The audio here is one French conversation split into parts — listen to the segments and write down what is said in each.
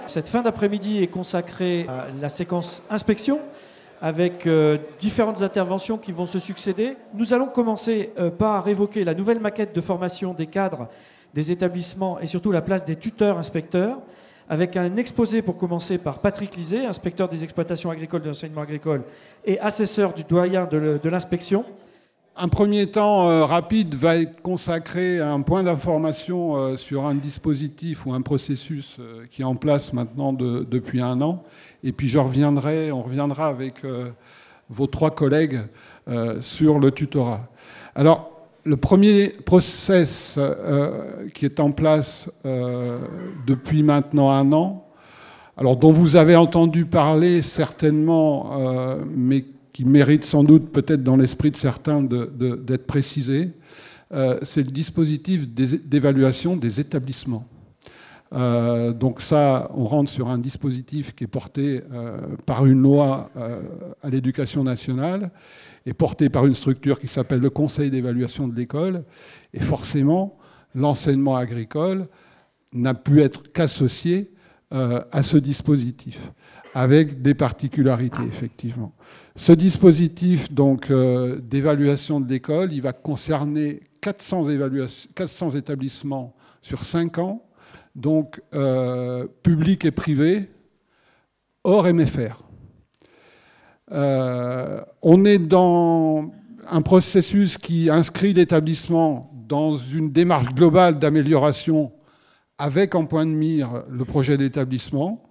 Cette fin d'après-midi est consacrée à la séquence inspection avec différentes interventions qui vont se succéder. Nous allons commencer par évoquer la nouvelle maquette de formation des cadres des établissements et surtout la place des tuteurs-inspecteurs, avec un exposé pour commencer par Patrick Lisée, inspecteur des exploitations agricoles de l'enseignement agricole et assesseur du doyen de l'inspection. Un premier temps rapide va être consacré à un point d'information sur un dispositif ou un processus qui est en place maintenant depuis 1 an. Et puis on reviendra avec vos 3 collègues sur le tutorat. Alors, le premier process qui est en place depuis maintenant 1 an, alors dont vous avez entendu parler certainement, mais qui mérite sans doute peut-être dans l'esprit de certains d'être précisé, c'est le dispositif d'évaluation des établissements. Donc ça, on rentre sur un dispositif qui est porté par une loi à l'éducation nationale et porté par une structure qui s'appelle le Conseil d'évaluation de l'école. Et forcément, l'enseignement agricole n'a pu être qu'associé à ce dispositif, avec des particularités, effectivement. Ce dispositif donc d'évaluation de l'école, il va concerner 400 établissements sur 5 ans, donc publics et privés, hors MFR. On est dans un processus qui inscrit l'établissement dans une démarche globale d'amélioration avec en point de mire le projet d'établissement.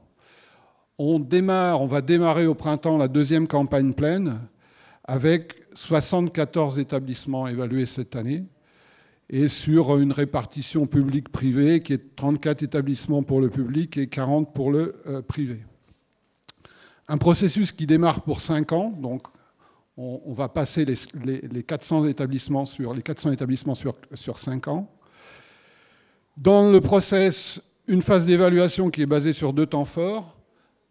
On va démarrer au printemps la 2e campagne pleine avec 74 établissements évalués cette année et sur une répartition publique-privée qui est 34 établissements pour le public et 40 pour le privé. Un processus qui démarre pour 5 ans, donc on va passer les 400 établissements sur 5 ans. Dans le process, une phase d'évaluation qui est basée sur 2 temps forts,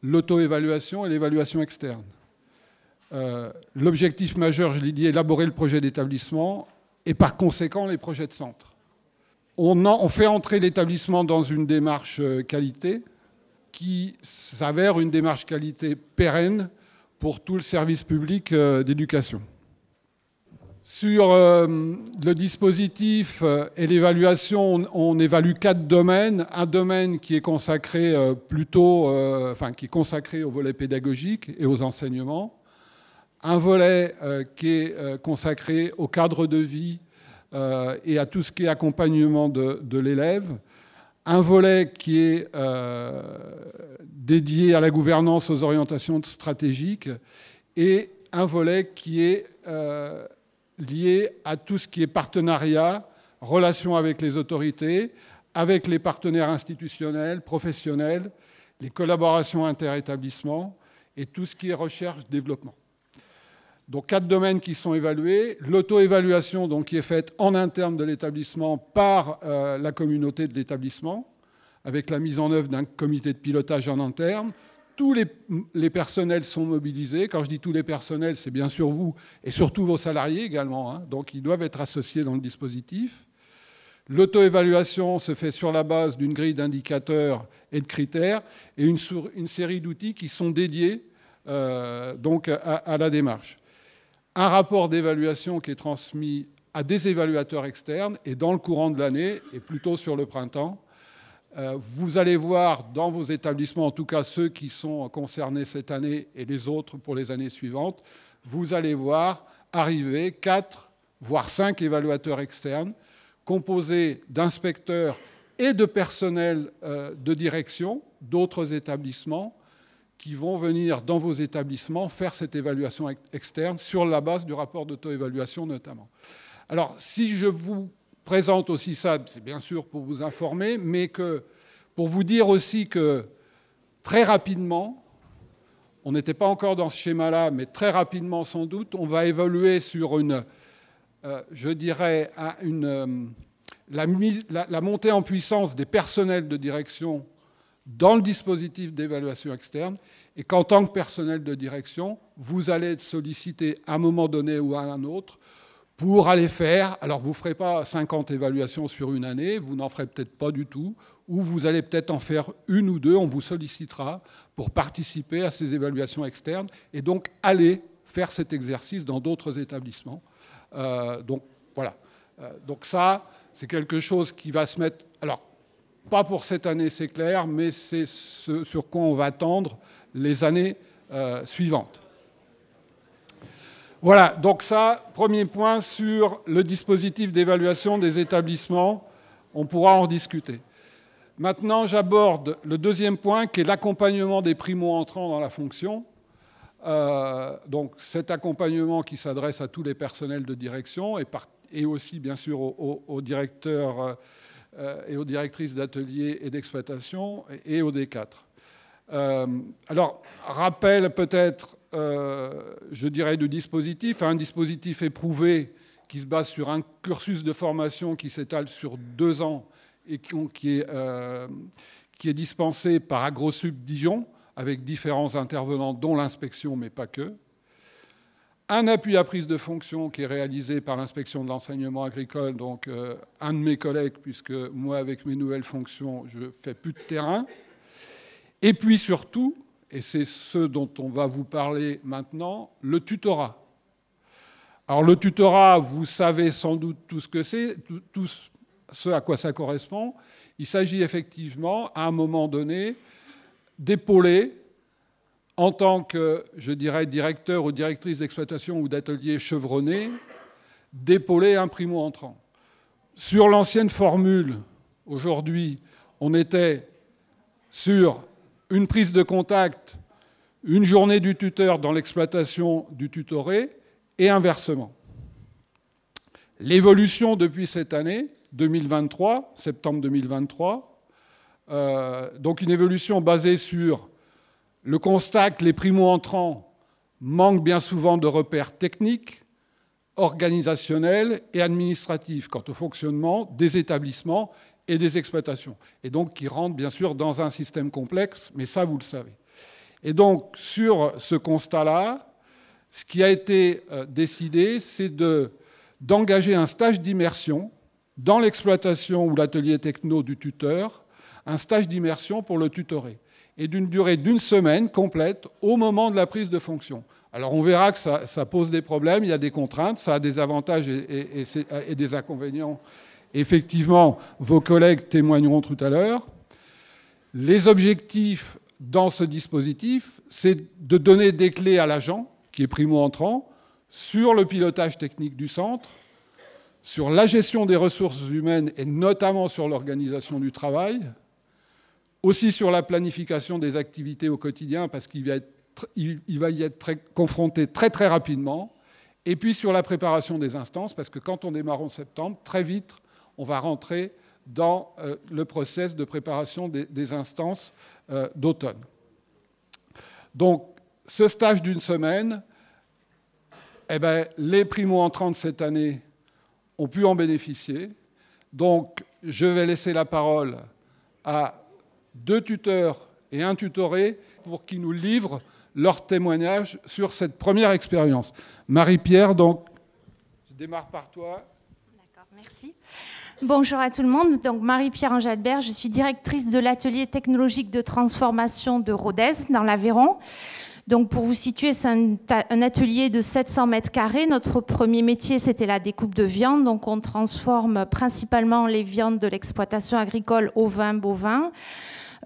l'auto-évaluation et l'évaluation externe. L'objectif majeur, je l'ai dit, élaborer le projet d'établissement et par conséquent les projets de centre. On fait entrer l'établissement dans une démarche qualité qui s'avère une démarche qualité pérenne pour tout le service public d'éducation. Sur le dispositif et l'évaluation, on évalue 4 domaines. Un domaine qui est consacré qui est consacré au volet pédagogique et aux enseignements. Un volet qui est consacré au cadre de vie et à tout ce qui est accompagnement de l'élève. Un volet qui est dédié à la gouvernance, aux orientations stratégiques. Et un volet qui est lié à tout ce qui est partenariat, relations avec les autorités, avec les partenaires institutionnels, professionnels, les collaborations interétablissements et tout ce qui est recherche-développement. Donc 4 domaines qui sont évalués. L'auto-évaluation donc, qui est faite en interne de l'établissement par la communauté de l'établissement, avec la mise en œuvre d'un comité de pilotage en interne. Tous les personnels sont mobilisés. Quand je dis tous les personnels, c'est bien sûr vous et surtout vos salariés également. Donc ils doivent être associés dans le dispositif. L'auto-évaluation se fait sur la base d'une grille d'indicateurs et de critères et une série d'outils qui sont dédiés donc à la démarche. Un rapport d'évaluation qui est transmis à des évaluateurs externes et dans le courant de l'année, et plutôt sur le printemps, vous allez voir dans vos établissements, en tout cas ceux qui sont concernés cette année et les autres pour les années suivantes, vous allez voir arriver 4, voire 5 évaluateurs externes composés d'inspecteurs et de personnel de direction d'autres établissements qui vont venir dans vos établissements faire cette évaluation externe sur la base du rapport d'auto-évaluation notamment. Alors, si je vous présente aussi ça, c'est bien sûr pour vous informer, mais pour vous dire aussi que très rapidement, on n'était pas encore dans ce schéma-là, mais très rapidement sans doute, on va évoluer sur je dirais, la montée en puissance des personnels de direction dans le dispositif d'évaluation externe, et qu'en tant que personnel de direction, vous allez être sollicité à un moment donné ou à un autre pour aller faire, alors vous ne ferez pas 50 évaluations sur une année, vous n'en ferez peut-être pas du tout, ou vous allez peut-être en faire une ou deux, on vous sollicitera pour participer à ces évaluations externes, et donc aller faire cet exercice dans d'autres établissements. Donc voilà. Donc ça, c'est quelque chose qui va se mettre... Alors, pas pour cette année, c'est clair, mais c'est ce sur quoi on va attendre les années suivantes. Voilà, donc ça, premier point sur le dispositif d'évaluation des établissements. On pourra en rediscuter. Maintenant, j'aborde le deuxième point, qui est l'accompagnement des primo-entrants dans la fonction. Donc cet accompagnement qui s'adresse à tous les personnels de direction et aussi, bien sûr, aux directeurs et aux directrices d'ateliers et d'exploitation et aux D4. Alors, rappel peut-être, je dirais, du dispositif, un dispositif éprouvé qui se base sur un cursus de formation qui s'étale sur 2 ans et qui est dispensé par AgroSup Dijon, avec différents intervenants, dont l'inspection, mais pas que. Un appui à prise de fonction qui est réalisé par l'inspection de l'enseignement agricole, donc un de mes collègues, puisque moi, avec mes nouvelles fonctions, je ne fais plus de terrain. Et puis surtout, et c'est ce dont on va vous parler maintenant, le tutorat. Alors le tutorat, vous savez sans doute tout ce que c'est, tout ce à quoi ça correspond. Il s'agit effectivement, à un moment donné, d'épauler, en tant que, je dirais, directeur ou directrice d'exploitation ou d'atelier chevronné, d'épauler un primo-entrant. Sur l'ancienne formule, aujourd'hui, on était sur une prise de contact, une journée du tuteur dans l'exploitation du tutoré, et inversement. L'évolution depuis cette année, 2023, septembre 2023, donc une évolution basée sur le constat que les primo-entrants manquent bien souvent de repères techniques, organisationnels et administratifs quant au fonctionnement des établissements et des exploitations. Et donc qui rentrent bien sûr dans un système complexe, mais ça vous le savez. Et donc sur ce constat-là, ce qui a été décidé, c'est d'engager un stage d'immersion dans l'exploitation ou l'atelier techno du tuteur, un stage d'immersion pour le tutoré, et d'une durée d'1 semaine complète au moment de la prise de fonction. Alors on verra que ça pose des problèmes, il y a des contraintes, ça a des avantages et des inconvénients. Effectivement, vos collègues témoigneront tout à l'heure. Les objectifs dans ce dispositif, c'est de donner des clés à l'agent, qui est primo-entrant, sur le pilotage technique du centre, sur la gestion des ressources humaines et notamment sur l'organisation du travail, aussi sur la planification des activités au quotidien, parce qu'il va y être confronté très très rapidement, et puis sur la préparation des instances, parce que quand on démarre en septembre, très vite, on va rentrer dans le process de préparation des instances d'automne. Donc, ce stage d'1 semaine, eh ben, les primo-entrants de cette année ont pu en bénéficier. Donc, je vais laisser la parole à 2 tuteurs et un tutoré pour qu'ils nous livrent leur témoignage sur cette première expérience. Marie-Pierre, donc, je démarre par toi. D'accord, merci. Bonjour à tout le monde. Donc, Marie-Pierre Angelbert, je suis directrice de l'atelier technologique de transformation de Rodez, dans l'Aveyron. Donc, pour vous situer, c'est un atelier de 700 mètres carrés. Notre premier métier, c'était la découpe de viande. Donc, on transforme principalement les viandes de l'exploitation agricole ovins, bovins.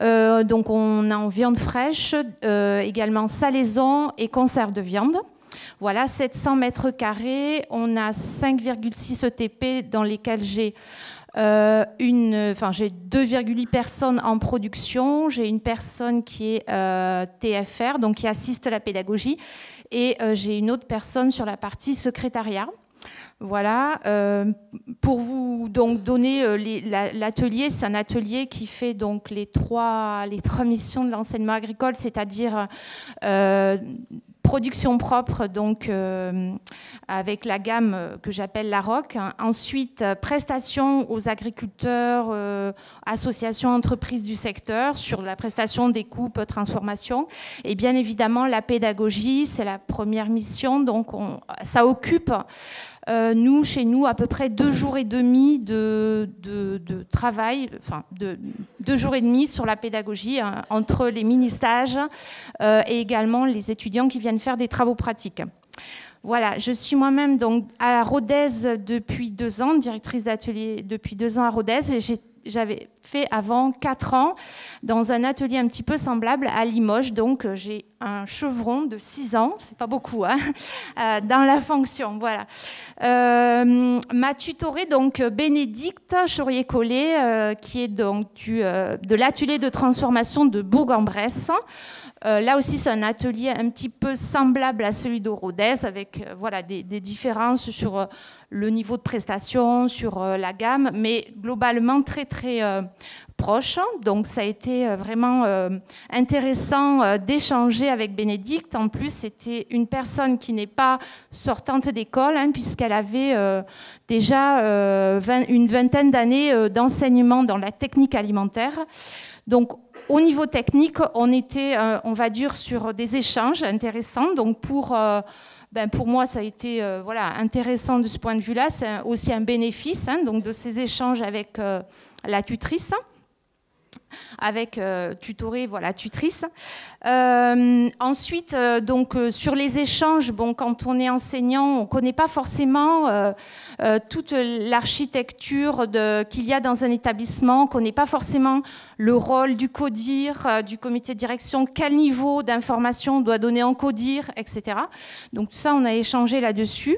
Donc, on a en viande fraîche, également salaison et conserve de viande. Voilà, 700 mètres carrés. On a 5,6 ETP dans lesquels j'ai 2,8 personnes en production. J'ai une personne qui est TFR, donc qui assiste à la pédagogie. Et j'ai une autre personne sur la partie secrétariat. Voilà, pour vous donc donner l'atelier, c'est un atelier qui fait donc les trois missions de l'enseignement agricole, c'est-à-dire production propre, donc avec la gamme que j'appelle la ROC. Ensuite, prestation aux agriculteurs, associations, entreprises du secteur sur la prestation des coupes, transformation. Et bien évidemment, la pédagogie, c'est la première mission. Donc, ça occupe nous, chez nous, à peu près 2 jours et demi de travail, enfin 2 jours et demi sur la pédagogie, hein, entre les mini-stages et également les étudiants qui viennent faire des travaux pratiques. Voilà, je suis moi-même donc à la Rodez depuis 2 ans, directrice d'atelier depuis 2 ans à Rodez, et j'avais fait avant 4 ans dans un atelier un petit peu semblable à Limoges. Donc j'ai un chevron de 6 ans, c'est pas beaucoup, hein, dans la fonction. Voilà. M'a tutoré donc Bénédicte Chaurier-Collet, qui est donc de l'atelier de transformation de Bourg-en-Bresse. Là aussi, c'est un atelier un petit peu semblable à celui de Rodez, avec voilà, des différences sur le niveau de prestation, sur la gamme, mais globalement très très proche. Donc ça a été vraiment intéressant d'échanger avec Bénédicte. En plus, c'était une personne qui n'est pas sortante d'école, hein, puisqu'elle avait déjà une vingtaine d'années d'enseignement dans la technique alimentaire. Donc au niveau technique, on était, on va dire, sur des échanges intéressants. Donc pour moi, ça a été voilà, intéressant de ce point de vue-là. C'est aussi un bénéfice, hein, donc de ces échanges avec la tutrice, avec tutoré, voilà, tutrice. Ensuite, donc sur les échanges, bon, quand on est enseignant, on ne connaît pas forcément toute l'architecture qu'il y a dans un établissement, on ne connaît pas forcément le rôle du CODIR, du comité de direction, quel niveau d'information on doit donner en CODIR, etc. Donc tout ça, on a échangé là-dessus.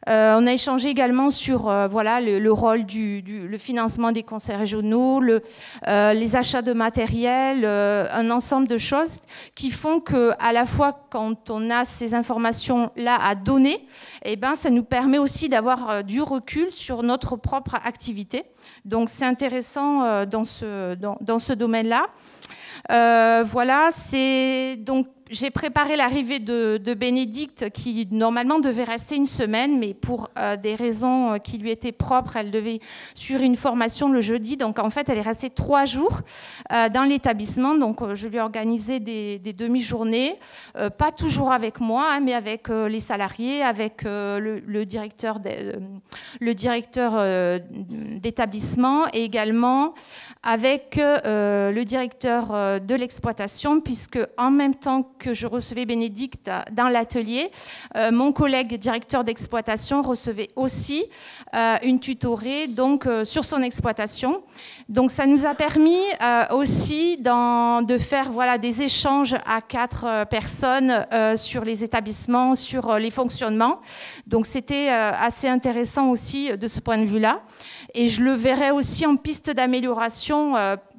On a échangé également sur voilà, le rôle le financement des conseils régionaux, les achats de matériel, un ensemble de choses qui font qu'à la fois, quand on a ces informations-là à donner, eh ben, ça nous permet aussi d'avoir du recul sur notre propre activité. Donc c'est intéressant dans ce domaine-là. Voilà, donc j'ai préparé l'arrivée de Bénédicte qui normalement devait rester une semaine, mais pour des raisons qui lui étaient propres, elle devait suivre une formation le jeudi. Donc en fait, elle est restée 3 jours dans l'établissement. Donc je lui ai organisé des demi-journées, pas toujours avec moi, hein, mais avec les salariés, avec le directeur d'établissement et également avec le directeur de l'exploitation, puisque en même temps que je recevais Bénédicte dans l'atelier, mon collègue directeur d'exploitation recevait aussi une tutorée donc, sur son exploitation. Donc ça nous a permis aussi de faire voilà, des échanges à 4 personnes sur les établissements, sur les fonctionnements. Donc c'était assez intéressant aussi de ce point de vue-là. Et je le verrai aussi en piste d'amélioration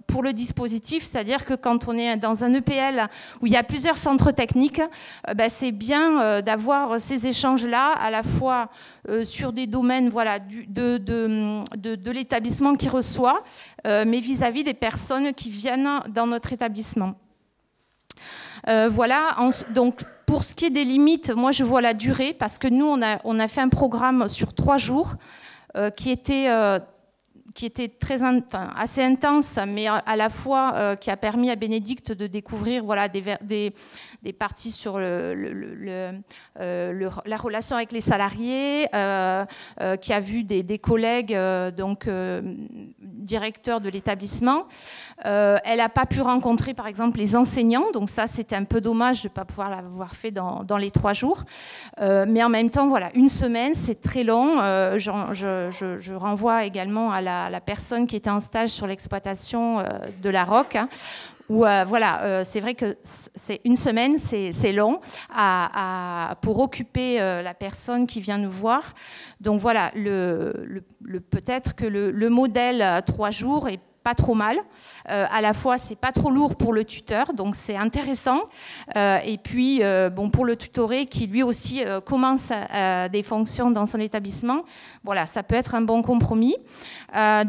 pour le dispositif, c'est-à-dire que quand on est dans un EPL où il y a plusieurs centres techniques, c'est bien d'avoir ces échanges-là, à la fois sur des domaines voilà, de l'établissement qui reçoit, mais vis-à-vis des personnes qui viennent dans notre établissement. Voilà, donc pour ce qui est des limites, moi je vois la durée, parce que nous on a fait un programme sur 3 jours qui était assez intense, mais à la fois qui a permis à Bénédicte de découvrir voilà, des parties sur la relation avec les salariés, qui a vu des collègues donc, directeurs de l'établissement. Elle n'a pas pu rencontrer par exemple les enseignants, donc ça c'était un peu dommage de ne pas pouvoir l'avoir fait dans les 3 jours. Mais en même temps, voilà, une semaine, c'est très long. Je renvoie également à la personne qui était en stage sur l'exploitation de la Roque, hein, où voilà, c'est vrai que c'est une semaine, c'est long pour occuper la personne qui vient nous voir. Donc voilà, peut-être que le modèle 3 jours est pas trop mal. À la fois, c'est pas trop lourd pour le tuteur, donc c'est intéressant. Et puis, bon, pour le tutoré qui lui aussi commence des fonctions dans son établissement, voilà, ça peut être un bon compromis.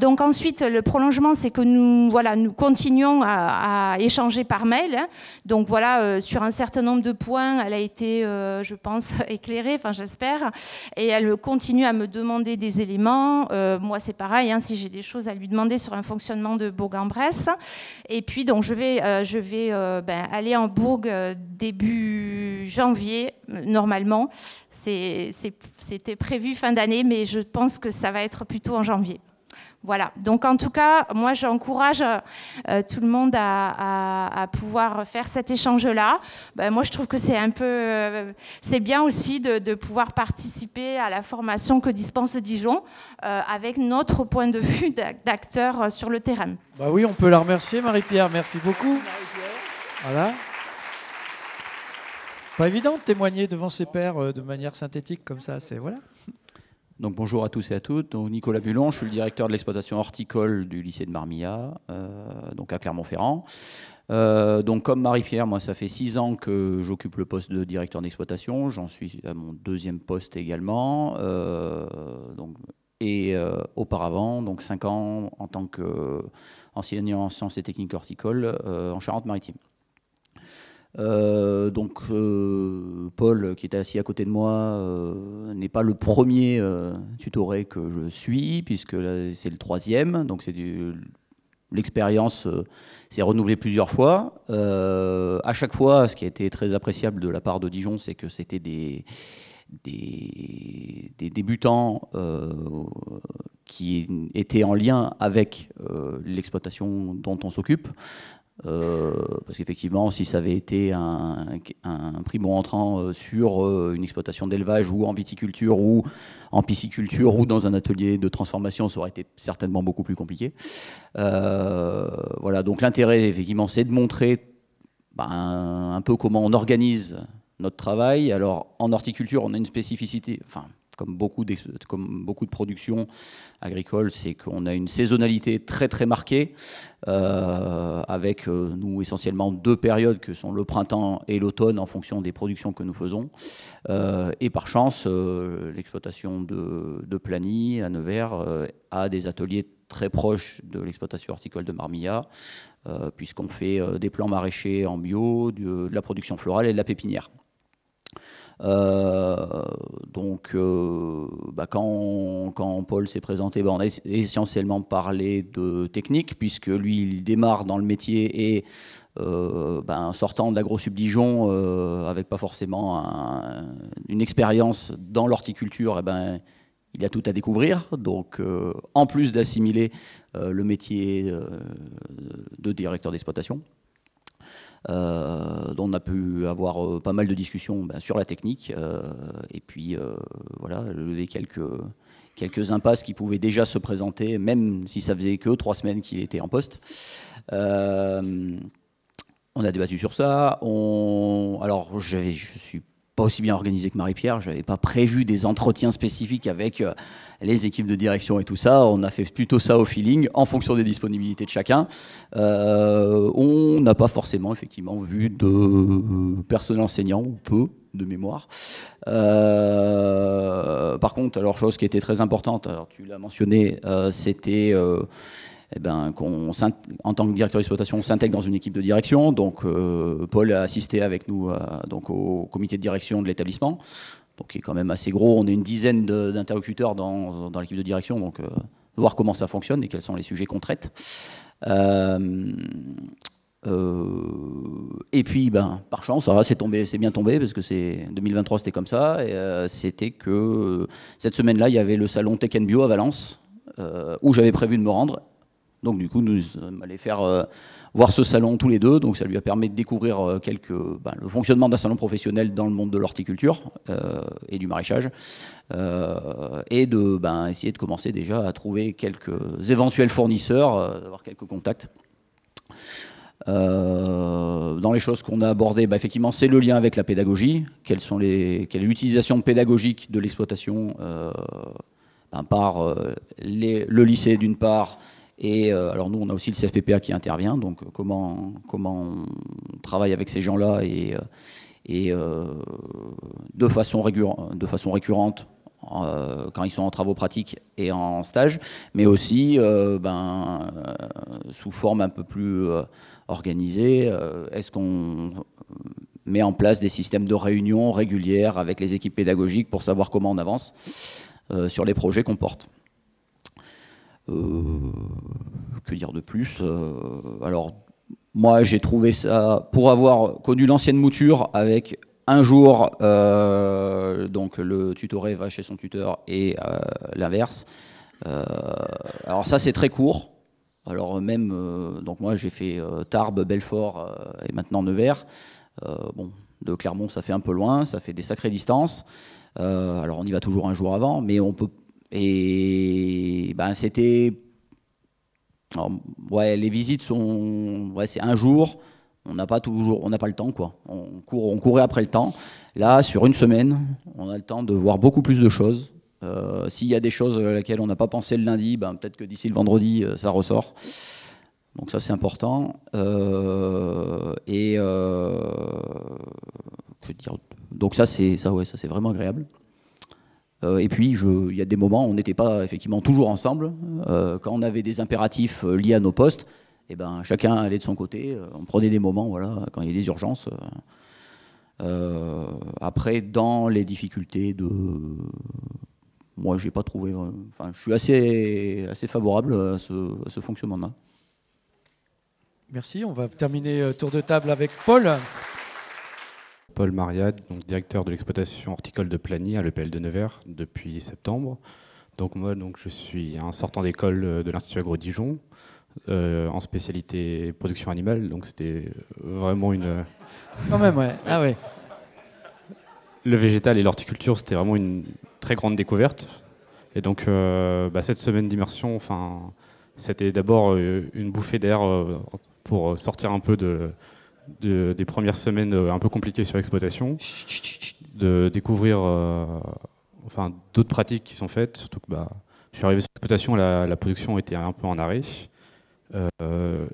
Donc ensuite, le prolongement, c'est que nous continuons à échanger par mail. Hein. Donc voilà, sur un certain nombre de points, elle a été, je pense, éclairée, enfin j'espère, et elle continue à me demander des éléments. Moi, c'est pareil, hein, si j'ai des choses à lui demander sur un fonctionnement département de Bourg-en-Bresse. Et puis, donc, je vais aller en Bourg début janvier, normalement. C'était prévu fin d'année, mais je pense que ça va être plutôt en janvier. Voilà, donc en tout cas, moi j'encourage tout le monde à pouvoir faire cet échange-là. Moi je trouve que c'est bien aussi de pouvoir participer à la formation que dispense Dijon avec notre point de vue d'acteur sur le terrain. Bah oui, on peut la remercier, Marie-Pierre, merci beaucoup. Voilà. Pas évident de témoigner devant ses pairs de manière synthétique comme ça, c'est voilà. Donc bonjour à tous et à toutes. Donc, Nicolas Bulon, je suis le directeur de l'exploitation horticole du lycée de Marmillat, donc à Clermont-Ferrand. Donc comme Marie-Pierre, moi ça fait 6 ans que j'occupe le poste de directeur d'exploitation. J'en suis à mon 2e poste également. Auparavant, donc 5 ans en tant qu'enseignant en sciences et techniques horticoles en Charente-Maritime. Paul, qui est assis à côté de moi, n'est pas le premier tutoré que je suis, puisque c'est le 3e, donc l'expérience s'est renouvelée plusieurs fois. À chaque fois, ce qui a été très appréciable de la part de Dijon, c'est que c'était des débutants qui étaient en lien avec l'exploitation dont on s'occupe. Parce qu'effectivement, si ça avait été un primo entrant sur une exploitation d'élevage ou en viticulture ou en pisciculture ou dans un atelier de transformation, ça aurait été certainement beaucoup plus compliqué. Voilà, donc l'intérêt, effectivement, c'est de montrer un peu comment on organise notre travail. Alors, en horticulture, on a une spécificité, comme beaucoup de productions agricoles, c'est qu'on a une saisonnalité très très marquée, avec nous essentiellement 2 périodes que sont le printemps et l'automne en fonction des productions que nous faisons. Et par chance, l'exploitation de Plany à Nevers a des ateliers très proches de l'exploitation horticole de Marmillat, puisqu'on fait des plants maraîchers en bio, de la production florale et de la pépinière. Quand Paul s'est présenté, on a essentiellement parlé de technique, puisque lui il démarre dans le métier et sortant de l'agro-sub-Dijon avec pas forcément une expérience dans l'horticulture, il y a tout à découvrir. Donc en plus d'assimiler le métier de directeur d'exploitation, dont on a pu avoir pas mal de discussions sur la technique, et puis voilà, lever quelques impasses qui pouvaient déjà se présenter, même si ça faisait que 3 semaines qu'il était en poste. On a débattu sur ça. Alors, je suis pas aussi bien organisé que Marie-Pierre, je n'avais pas prévu des entretiens spécifiques avec les équipes de direction et tout ça. On a fait plutôt ça au feeling, en fonction des disponibilités de chacun. On n'a pas forcément, effectivement, vu de personnel enseignant, ou peu, de mémoire. Par contre, alors, chose qui était très importante, alors tu l'as mentionné, c'était... en tant que directeur d'exploitation, on s'intègre dans une équipe de direction. Donc, Paul a assisté avec nous au comité de direction de l'établissement, donc qui est quand même assez gros. On est une dizaine d'interlocuteurs dans l'équipe de direction, donc voir comment ça fonctionne et quels sont les sujets qu'on traite. Et puis, par chance, c'est bien tombé, parce que 2023, c'était comme ça. Et, c'était que cette semaine-là, il y avait le salon Tech & Bio à Valence, où j'avais prévu de me rendre. Donc du coup, nous allons faire voir ce salon tous les deux. Donc ça lui a permis de découvrir le fonctionnement d'un salon professionnel dans le monde de l'horticulture et du maraîchage, et de essayer de commencer déjà à trouver quelques éventuels fournisseurs, avoir quelques contacts. Dans les choses qu'on a abordées, effectivement, c'est le lien avec la pédagogie. Quelle est l'utilisation pédagogique de l'exploitation par le lycée d'une part. Et alors nous, on a aussi le CFPPA qui intervient, donc comment on travaille avec ces gens-là et de façon récurrente quand ils sont en travaux pratiques et en stage, mais aussi sous forme un peu plus organisée. Est-ce qu'on met en place des systèmes de réunion régulières avec les équipes pédagogiques pour savoir comment on avance sur les projets qu'on porte? Que dire de plus? Alors, moi, j'ai trouvé ça, pour avoir connu l'ancienne mouture, avec un jour, donc le tutoré va chez son tuteur et l'inverse. Alors ça, c'est très court. Alors même, donc moi, j'ai fait Tarbes, Belfort et maintenant Nevers. Bon, de Clermont, ça fait un peu loin, ça fait des sacrées distances. Alors on y va toujours un jour avant, mais on peut... Et ben, c'était... Alors, ouais, les visites sont... Ouais, c'est un jour, on n'a pas le temps, quoi. On courait après le temps. Là, sur une semaine, on a le temps de voir beaucoup plus de choses. S'il y a des choses à laquelle on n'a pas pensé le lundi, ben, peut-être que d'ici le vendredi, ça ressort. Donc ça, c'est important. Que dire? Donc ça, c'est vraiment agréable. Et puis, il y a des moments où on n'était pas effectivement toujours ensemble. Quand on avait des impératifs liés à nos postes, et ben, chacun allait de son côté. On prenait des moments, voilà, quand il y a des urgences. Après, dans les difficultés de... Moi, j'ai pas trouvé... Enfin, je suis assez favorable à ce fonctionnement-là. Merci. On va terminer tour de table avec Paul. Paul Mariade, donc directeur de l'exploitation horticole de Plagny à l'EPL de Nevers depuis septembre. Donc moi, je suis un sortant d'école de l'Institut Agro Dijon en spécialité production animale. Donc c'était vraiment une... Quand même, ouais. Ah ouais. Le végétal et l'horticulture, c'était vraiment une très grande découverte. Et donc cette semaine d'immersion, enfin, c'était d'abord une bouffée d'air pour sortir un peu des premières semaines un peu compliquées sur l'exploitation, de découvrir d'autres pratiques qui sont faites, surtout que je suis arrivé sur l'exploitation, la production était un peu en arrêt.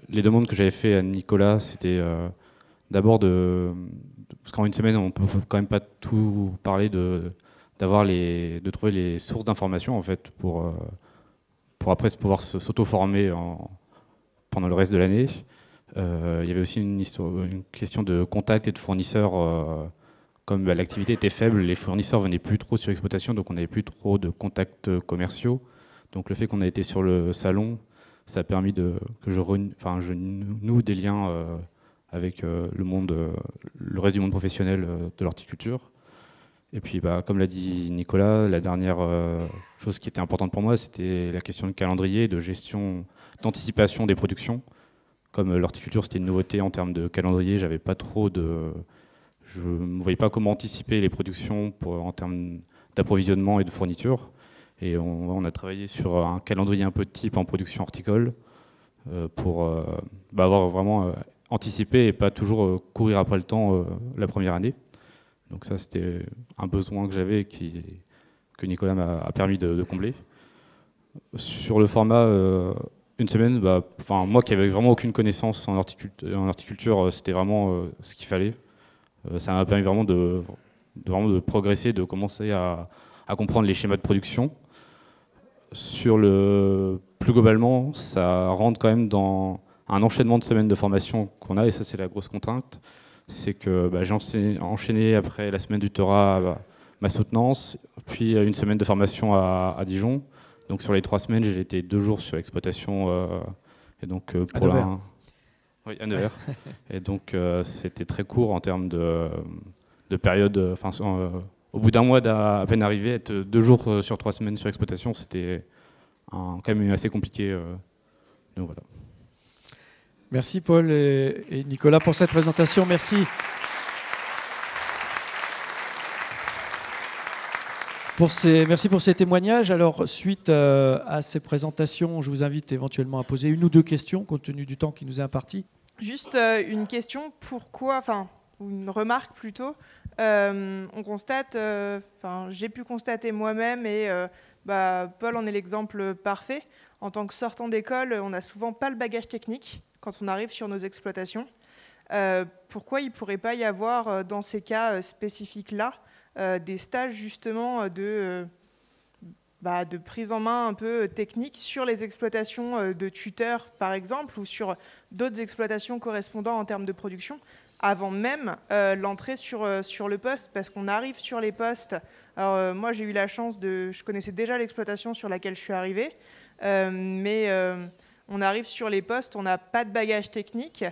Les demandes que j'avais fait à Nicolas, c'était d'abord parce qu'en une semaine, on peut quand même pas tout parler, de trouver les sources d'informations en fait, pour après pouvoir s'auto-former pendant le reste de l'année. Il y avait aussi une question de contact et de fournisseurs. Comme l'activité était faible, les fournisseurs venaient plus trop sur l'exploitation, donc on n'avait plus trop de contacts commerciaux. Donc le fait qu'on a été sur le salon, ça a permis que je noue des liens avec le reste du monde professionnel de l'horticulture. Et puis, comme l'a dit Nicolas, la dernière chose qui était importante pour moi, c'était la question de calendrier, de gestion, d'anticipation des productions. Comme l'horticulture, c'était une nouveauté en termes de calendrier, je ne voyais pas comment anticiper les productions en termes d'approvisionnement et de fourniture. Et on a travaillé sur un calendrier un peu type en production horticole pour avoir vraiment anticipé et pas toujours courir après le temps la première année. Donc ça, c'était un besoin que j'avais que Nicolas m'a permis de combler. Sur le format une semaine, moi qui n'avais vraiment aucune connaissance en horticulture, c'était vraiment ce qu'il fallait. Ça m'a permis vraiment de progresser, de commencer à comprendre les schémas de production. Plus globalement, ça rentre quand même dans un enchaînement de semaines de formation qu'on a, et ça c'est la grosse contrainte. C'est que j'ai enchaîné après la semaine du tutorat ma soutenance, puis une semaine de formation à Dijon. Donc sur les 3 semaines, j'ai été 2 jours sur l'exploitation. Et donc pour oui, à Nevers. Et donc c'était très court en termes de période. Au bout d'un mois à peine arrivé, être 2 jours sur 3 semaines sur l'exploitation, c'était quand même assez compliqué. Donc voilà. Merci Paul et Nicolas pour cette présentation. Merci. Merci pour ces témoignages. Alors, suite à ces présentations, je vous invite éventuellement à poser 1 ou 2 questions, compte tenu du temps qui nous est imparti. Juste une question, ou une remarque plutôt. On constate, j'ai pu constater moi-même, et Paul en est l'exemple parfait. En tant que sortant d'école, on n'a souvent pas le bagage technique quand on arrive sur nos exploitations. Pourquoi il ne pourrait pas y avoir, dans ces cas spécifiques-là, des stages justement de prise en main un peu technique sur les exploitations de tuteurs, par exemple, ou sur d'autres exploitations correspondant en termes de production, avant même l'entrée sur le poste, parce qu'on arrive sur les postes. Alors moi, j'ai eu la chance je connaissais déjà l'exploitation sur laquelle je suis arrivée. mais on arrive sur les postes, on n'a pas de bagage technique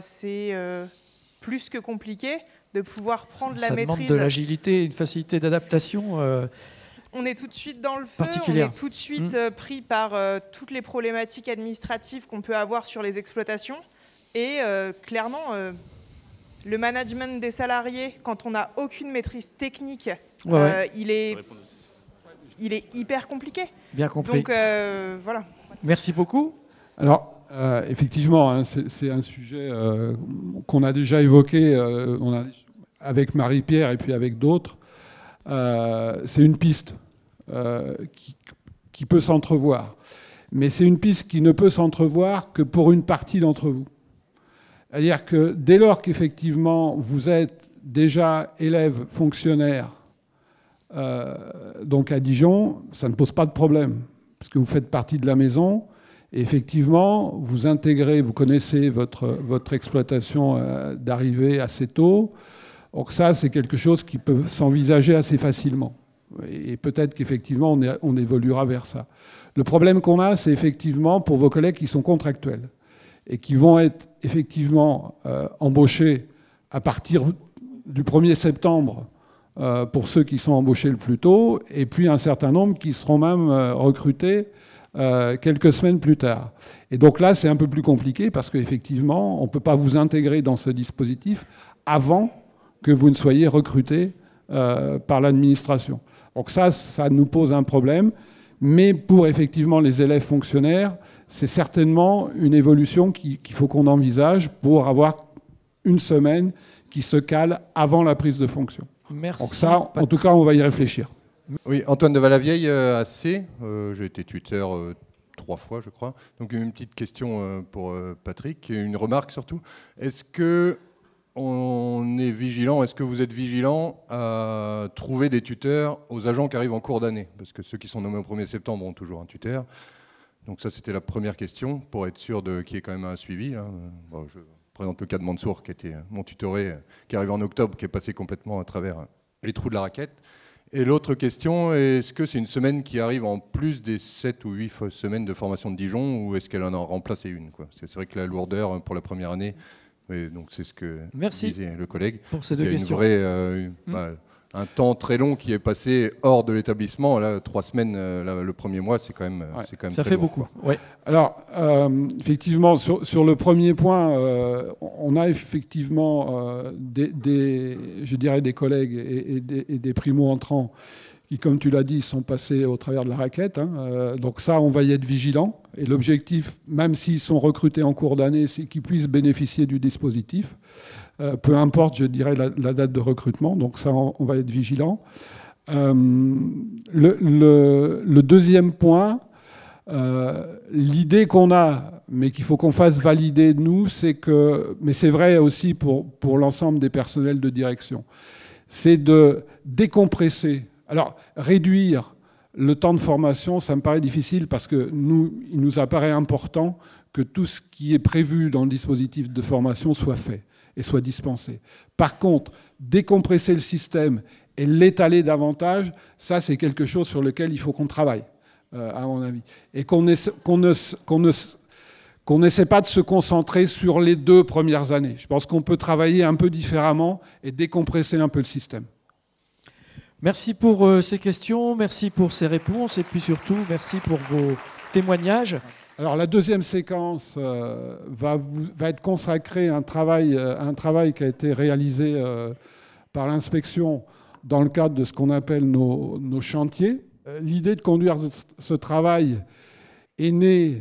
c'est plus que compliqué de pouvoir prendre la maîtrise. Ça demande de l'agilité, une facilité d'adaptation. On est tout de suite dans le feu, on est tout de suite pris par toutes les problématiques administratives qu'on peut avoir sur les exploitations. Et clairement, le management des salariés, quand on n'a aucune maîtrise technique, il est hyper compliqué. Bien compris. Donc voilà. Merci beaucoup. Alors, effectivement, hein, c'est un sujet qu'on a déjà évoqué avec Marie-Pierre et puis avec d'autres. C'est une piste qui peut s'entrevoir. Mais c'est une piste qui ne peut s'entrevoir que pour une partie d'entre vous. C'est-à-dire que dès lors qu'effectivement vous êtes déjà élève fonctionnaire donc à Dijon, ça ne pose pas de problème, parce que vous faites partie de la maison. Et effectivement, vous intégrez, vous connaissez votre exploitation d'arrivée assez tôt. Donc ça, c'est quelque chose qui peut s'envisager assez facilement. Et peut-être qu'effectivement, on évoluera vers ça. Le problème qu'on a, c'est effectivement pour vos collègues qui sont contractuels et qui vont être effectivement embauchés à partir du 1er septembre pour ceux qui sont embauchés le plus tôt, et puis un certain nombre qui seront même recrutés quelques semaines plus tard. Et donc là, c'est un peu plus compliqué parce qu'effectivement, on ne peut pas vous intégrer dans ce dispositif avant que vous ne soyez recruté par l'administration. Donc ça nous pose un problème. Mais pour effectivement les élèves fonctionnaires, c'est certainement une évolution qu'il faut qu'on envisage pour avoir une semaine qui se cale avant la prise de fonction. Merci. Donc ça, en tout cas, on va y réfléchir. Oui, Antoine de Valavieille, à C. J'ai été tuteur 3 fois, je crois. Donc une petite question pour Patrick, et une remarque surtout. Est-ce que on est vigilant, est-ce que vous êtes vigilant à trouver des tuteurs aux agents qui arrivent en cours d'année? Parce que ceux qui sont nommés au 1er septembre ont toujours un tuteur. Donc ça, c'était la première question, pour être sûr qu'il y ait quand même un suivi. Là. Bon, je présente le cas de Mansour, qui était mon tutoré, qui arrive en octobre, qui est passé complètement à travers les trous de la raquette. Et l'autre question, est-ce que c'est une semaine qui arrive en plus des 7 ou 8 semaines de formation de Dijon, ou est-ce qu'elle en a remplacé une, quoi? C'est vrai que la lourdeur pour la première année, mais donc c'est ce que disait le collègue. Pour ces deux questions. Un temps très long qui est passé hors de l'établissement. Là, 3 semaines, le premier mois, c'est quand même, c'est quand même ça très fait lourd, beaucoup. Quoi. Ouais. Alors, effectivement, sur le premier point, on a effectivement je dirais des collègues et des primo-entrants qui, comme tu l'as dit, sont passés au travers de la raquette. Hein. Donc ça, on va y être vigilant. Et l'objectif, même s'ils sont recrutés en cours d'année, c'est qu'ils puissent bénéficier du dispositif. Peu importe, je dirais, la date de recrutement. Donc ça, on va être vigilant. Le deuxième point, l'idée qu'on a, mais qu'il faut qu'on fasse valider nous, c'est que, mais c'est vrai aussi pour l'ensemble des personnels de direction, c'est de décompresser. Alors, réduire le temps de formation, ça me paraît difficile parce que il nous apparaît important que tout ce qui est prévu dans le dispositif de formation soit fait et soit dispensé. Par contre, décompresser le système et l'étaler davantage, ça, c'est quelque chose sur lequel il faut qu'on travaille, à mon avis. Et qu'on n'essaie pas de se concentrer sur les 2 premières années. Je pense qu'on peut travailler un peu différemment et décompresser un peu le système. Merci pour ces questions, merci pour ces réponses et puis surtout, merci pour vos témoignages. Alors la deuxième séquence va être consacrée à un travail qui a été réalisé par l'inspection dans le cadre de ce qu'on appelle nos chantiers. L'idée de conduire ce travail est née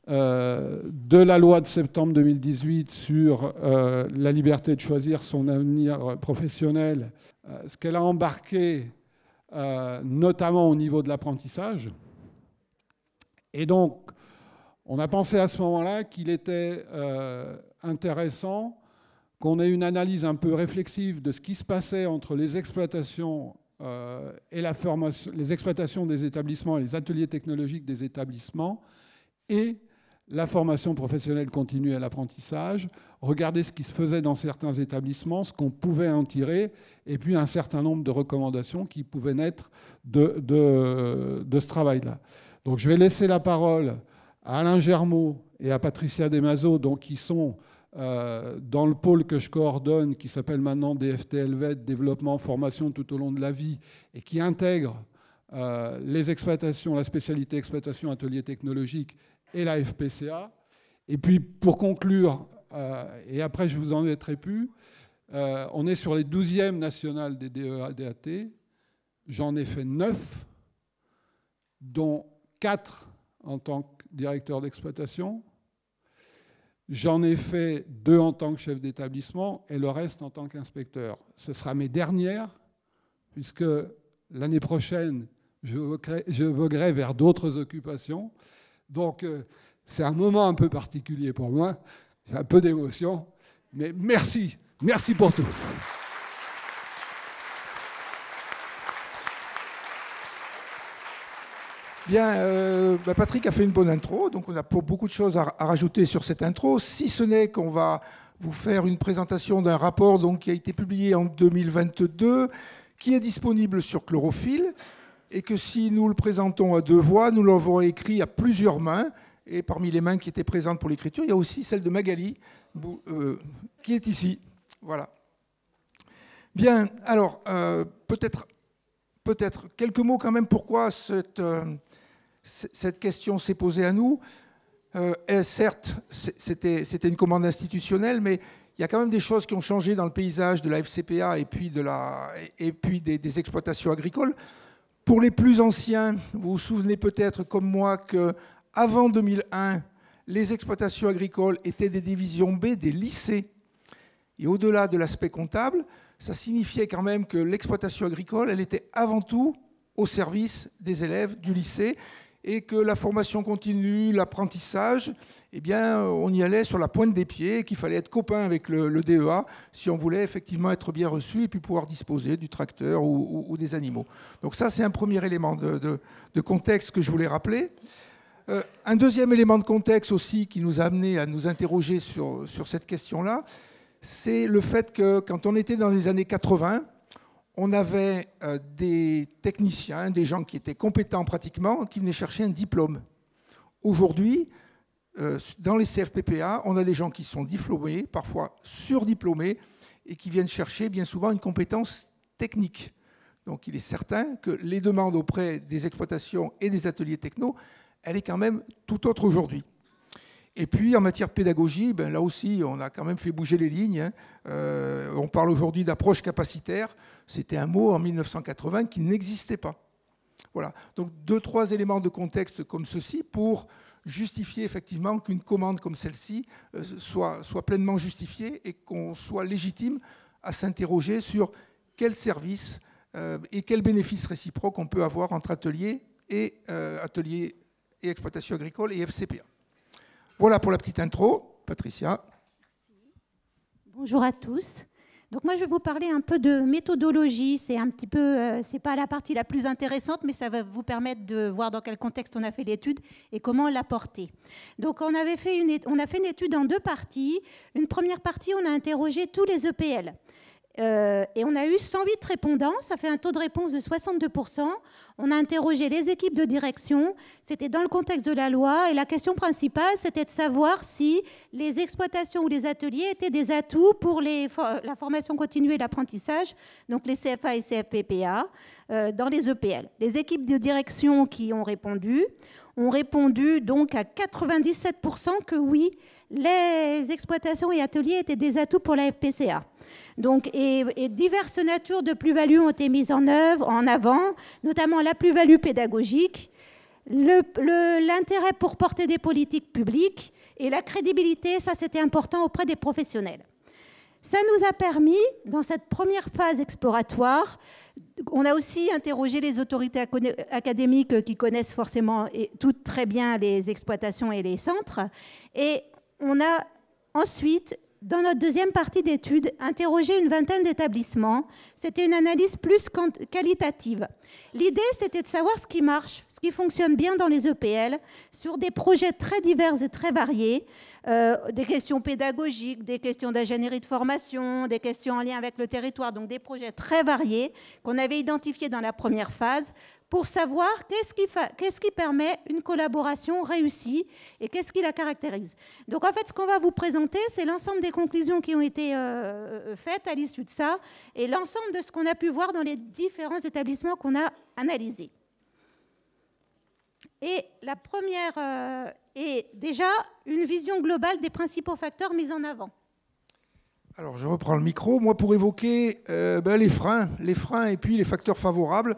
de la loi de septembre 2018 sur la liberté de choisir son avenir professionnel, ce qu'elle a embarqué notamment au niveau de l'apprentissage. Et donc, on a pensé à ce moment-là qu'il était intéressant qu'on ait une analyse un peu réflexive de ce qui se passait entre les exploitations et la formation, les exploitations des établissements et les ateliers technologiques des établissements et la formation professionnelle continue et l'apprentissage, regarder ce qui se faisait dans certains établissements, ce qu'on pouvait en tirer, et puis un certain nombre de recommandations qui pouvaient naître de ce travail-là. Donc je vais laisser la parole à Alain Germaud et à Patricia Demaso, donc, qui sont dans le pôle que je coordonne, qui s'appelle maintenant DFT-Helvet, Développement, Formation tout au long de la vie, et qui intègre les exploitations, la spécialité exploitation, atelier technologique et la FPCA. Et puis, pour conclure, et après je vous en mettrai plus, on est sur les 12e nationales des DEA-DAT. J'en ai fait 9, dont 4 en tant que directeur d'exploitation. J'en ai fait 2 en tant que chef d'établissement et le reste en tant qu'inspecteur. Ce sera mes dernières, puisque l'année prochaine, je voguerai vers d'autres occupations. Donc, c'est un moment un peu particulier pour moi. J'ai un peu d'émotion, mais merci. Merci pour tout. Bien, Patrick a fait une bonne intro, donc on n'a pas beaucoup de choses à rajouter sur cette intro, si ce n'est qu'on va vous faire une présentation d'un rapport donc, qui a été publié en 2022, qui est disponible sur Chlorophylle, et que si nous le présentons à 2 voix, nous l'avons écrit à plusieurs mains, et parmi les mains qui étaient présentes pour l'écriture, il y a aussi celle de Magali, qui est ici. Voilà. Bien, alors, peut-être quelques mots quand même pourquoi cette question s'est posée à nous. Certes, c'était une commande institutionnelle, mais il y a quand même des choses qui ont changé dans le paysage de la FCPA et puis, des exploitations agricoles. Pour les plus anciens, vous vous souvenez peut-être comme moi qu'avant 2001, les exploitations agricoles étaient des divisions B, des lycées. Et au-delà de l'aspect comptable, ça signifiait quand même que l'exploitation agricole, elle était avant tout au service des élèves du lycée et que la formation continue, l'apprentissage, eh bien, on y allait sur la pointe des pieds, qu'il fallait être copain avec le DEA si on voulait effectivement être bien reçu et puis pouvoir disposer du tracteur ou des animaux. Donc ça, c'est un premier élément de contexte que je voulais rappeler. Un deuxième élément de contexte aussi qui nous a amené à nous interroger sur cette question-là, c'est le fait que quand on était dans les années 80, on avait des techniciens, des gens qui étaient compétents pratiquement, qui venaient chercher un diplôme. Aujourd'hui, dans les CFPPA, on a des gens qui sont diplômés, parfois surdiplômés, et qui viennent chercher bien souvent une compétence technique. Donc il est certain que les demandes auprès des exploitations et des ateliers techno, elle est quand même tout autre aujourd'hui. Et puis, en matière de pédagogie, ben, là aussi, on a quand même fait bouger les lignes. On parle aujourd'hui d'approche capacitaire. C'était un mot en 1980 qui n'existait pas. Voilà. Donc, 2-3 éléments de contexte comme ceci pour justifier effectivement qu'une commande comme celle-ci soit pleinement justifiée et qu'on soit légitime à s'interroger sur quel service et quels bénéfices réciproques on peut avoir entre ateliers et exploitation agricole et FCPA. Voilà pour la petite intro. Patricia. Bonjour à tous. Donc moi, je vais vous parler un peu de méthodologie. C'est un petit peu, c'est pas la partie la plus intéressante, mais ça va vous permettre de voir dans quel contexte on a fait l'étude et comment l'apporter. Donc on a fait une étude en 2 parties. Une première partie, on a interrogé tous les EPL. Et on a eu 108 répondants, ça fait un taux de réponse de 62%. On a interrogé les équipes de direction, c'était dans le contexte de la loi, et la question principale, c'était de savoir si les exploitations ou les ateliers étaient des atouts pour la formation continue et l'apprentissage, donc les CFA et CFPPA, dans les EPL. Les équipes de direction qui ont répondu donc à 97% que oui, les exploitations et ateliers étaient des atouts pour la FPCA. Donc, et diverses natures de plus-value ont été mises en avant, notamment la plus-value pédagogique, l'intérêt pour porter des politiques publiques et la crédibilité, ça c'était important auprès des professionnels. Ça nous a permis, dans cette première phase exploratoire, on a aussi interrogé les autorités académiques qui connaissent forcément et toutes très bien les exploitations et les centres, et on a ensuite dans notre deuxième partie d'étude, interrogé une vingtaine d'établissements. C'était une analyse plus qualitative. L'idée, c'était de savoir ce qui marche, ce qui fonctionne bien dans les EPL, sur des projets très divers et très variés, des questions pédagogiques, des questions d'ingénierie de formation, des questions en lien avec le territoire, donc des projets très variés qu'on avait identifiés dans la première phase, pour savoir qu'est-ce qui permet une collaboration réussie et qu'est-ce qui la caractérise. Donc en fait, ce qu'on va vous présenter, c'est l'ensemble des conclusions qui ont été faites à l'issue de ça et l'ensemble de ce qu'on a pu voir dans les différents établissements qu'on a analysés. Et la première est déjà une vision globale des principaux facteurs mis en avant. Alors je reprends le micro, moi pour évoquer les freins et puis les facteurs favorables.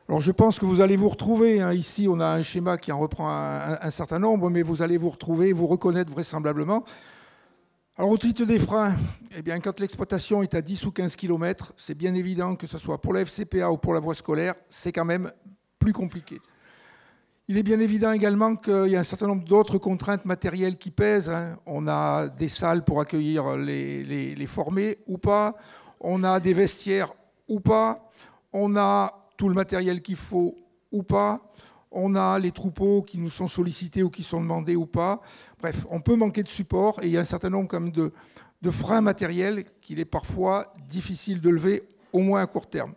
Alors je pense que vous allez vous retrouver, hein, ici on a un schéma qui en reprend un certain nombre, mais vous allez vous retrouver, vous reconnaître vraisemblablement. Alors au titre des freins, eh bien, quand l'exploitation est à 10 ou 15 km, c'est bien évident que ce soit pour la FCPA ou pour la voie scolaire, c'est quand même plus compliqué. Il est bien évident également qu'il y a un certain nombre d'autres contraintes matérielles qui pèsent, hein. On a des salles pour accueillir les formés ou pas, on a des vestiaires ou pas, on a tout le matériel qu'il faut ou pas, on a les troupeaux qui nous sont sollicités ou qui sont demandés ou pas. Bref, on peut manquer de support et il y a un certain nombre quand même de freins matériels qu'il est parfois difficile de lever, au moins à court terme.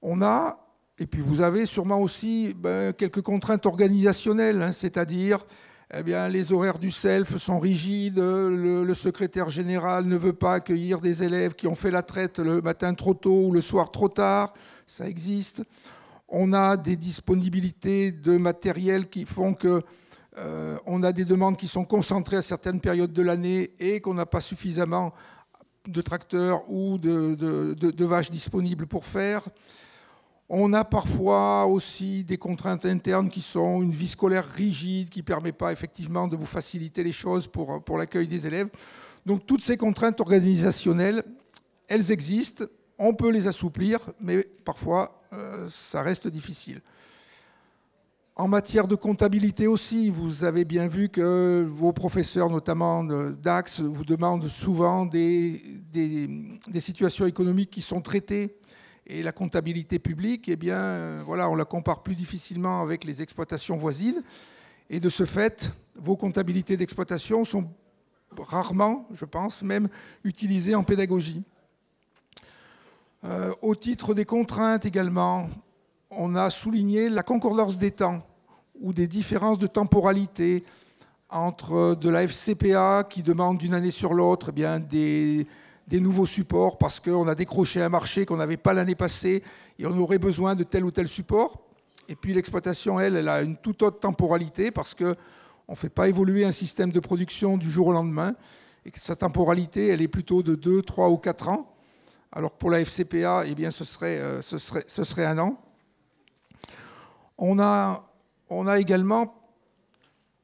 On a, et puis vous avez sûrement aussi quelques contraintes organisationnelles, hein, c'est-à-dire les horaires du SELF sont rigides, le secrétaire général ne veut pas accueillir des élèves qui ont fait la traite le matin trop tôt ou le soir trop tard, ça existe. On a des disponibilités de matériel qui font que on a des demandes qui sont concentrées à certaines périodes de l'année et qu'on n'a pas suffisamment de tracteurs ou de vaches disponibles pour faire. On a parfois aussi des contraintes internes qui sont une vie scolaire rigide qui ne permet pas effectivement de vous faciliter les choses pour l'accueil des élèves. Donc toutes ces contraintes organisationnelles, elles existent, on peut les assouplir, mais parfois ça reste difficile. En matière de comptabilité aussi, vous avez bien vu que vos professeurs, notamment d'Axe, vous demandent souvent des situations économiques qui sont traitées. Et la comptabilité publique, eh bien, voilà, on la compare plus difficilement avec les exploitations voisines. Et de ce fait, vos comptabilités d'exploitation sont rarement, je pense, même utilisées en pédagogie. Au titre des contraintes également, on a souligné la concordance des temps ou des différences de temporalité entre de la FCPA qui demande d'une année sur l'autre des nouveaux supports parce qu'on a décroché un marché qu'on n'avait pas l'année passée et on aurait besoin de tel ou tel support. Et puis l'exploitation, elle a une toute autre temporalité parce qu'on ne fait pas évoluer un système de production du jour au lendemain et que sa temporalité, elle est plutôt de 2, 3 ou 4 ans. Alors que pour la FCPA, eh bien, ce serait 1 an. On a également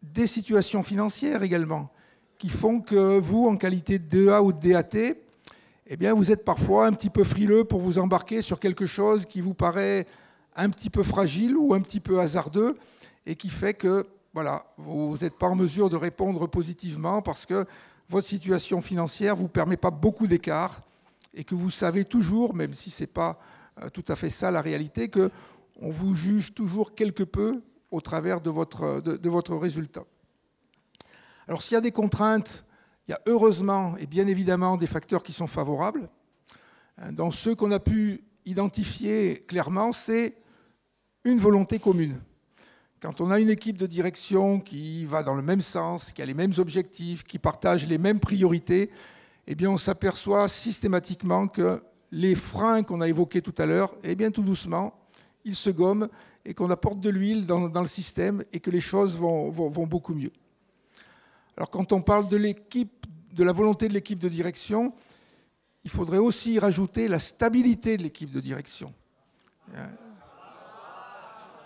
des situations financières également qui font que vous, en qualité de DEA ou de DAT, eh bien, vous êtes parfois un petit peu frileux pour vous embarquer sur quelque chose qui vous paraît un petit peu fragile ou un petit peu hasardeux et qui fait que voilà, vous n'êtes pas en mesure de répondre positivement parce que votre situation financière ne vous permet pas beaucoup d'écart et que vous savez toujours, même si ce n'est pas tout à fait ça la réalité, qu'on vous juge toujours quelque peu au travers de votre résultat. Alors s'il y a des contraintes, il y a heureusement et bien évidemment des facteurs qui sont favorables. Dans ceux qu'on a pu identifier clairement, c'est une volonté commune. Quand on a une équipe de direction qui va dans le même sens, qui a les mêmes objectifs, qui partage les mêmes priorités, eh bien on s'aperçoit systématiquement que les freins qu'on a évoqués tout à l'heure, eh bien tout doucement, ils se gomment et qu'on apporte de l'huile dans le système et que les choses vont beaucoup mieux. Alors quand on parle de la volonté de l'équipe de direction, il faudrait aussi rajouter la stabilité de l'équipe de direction.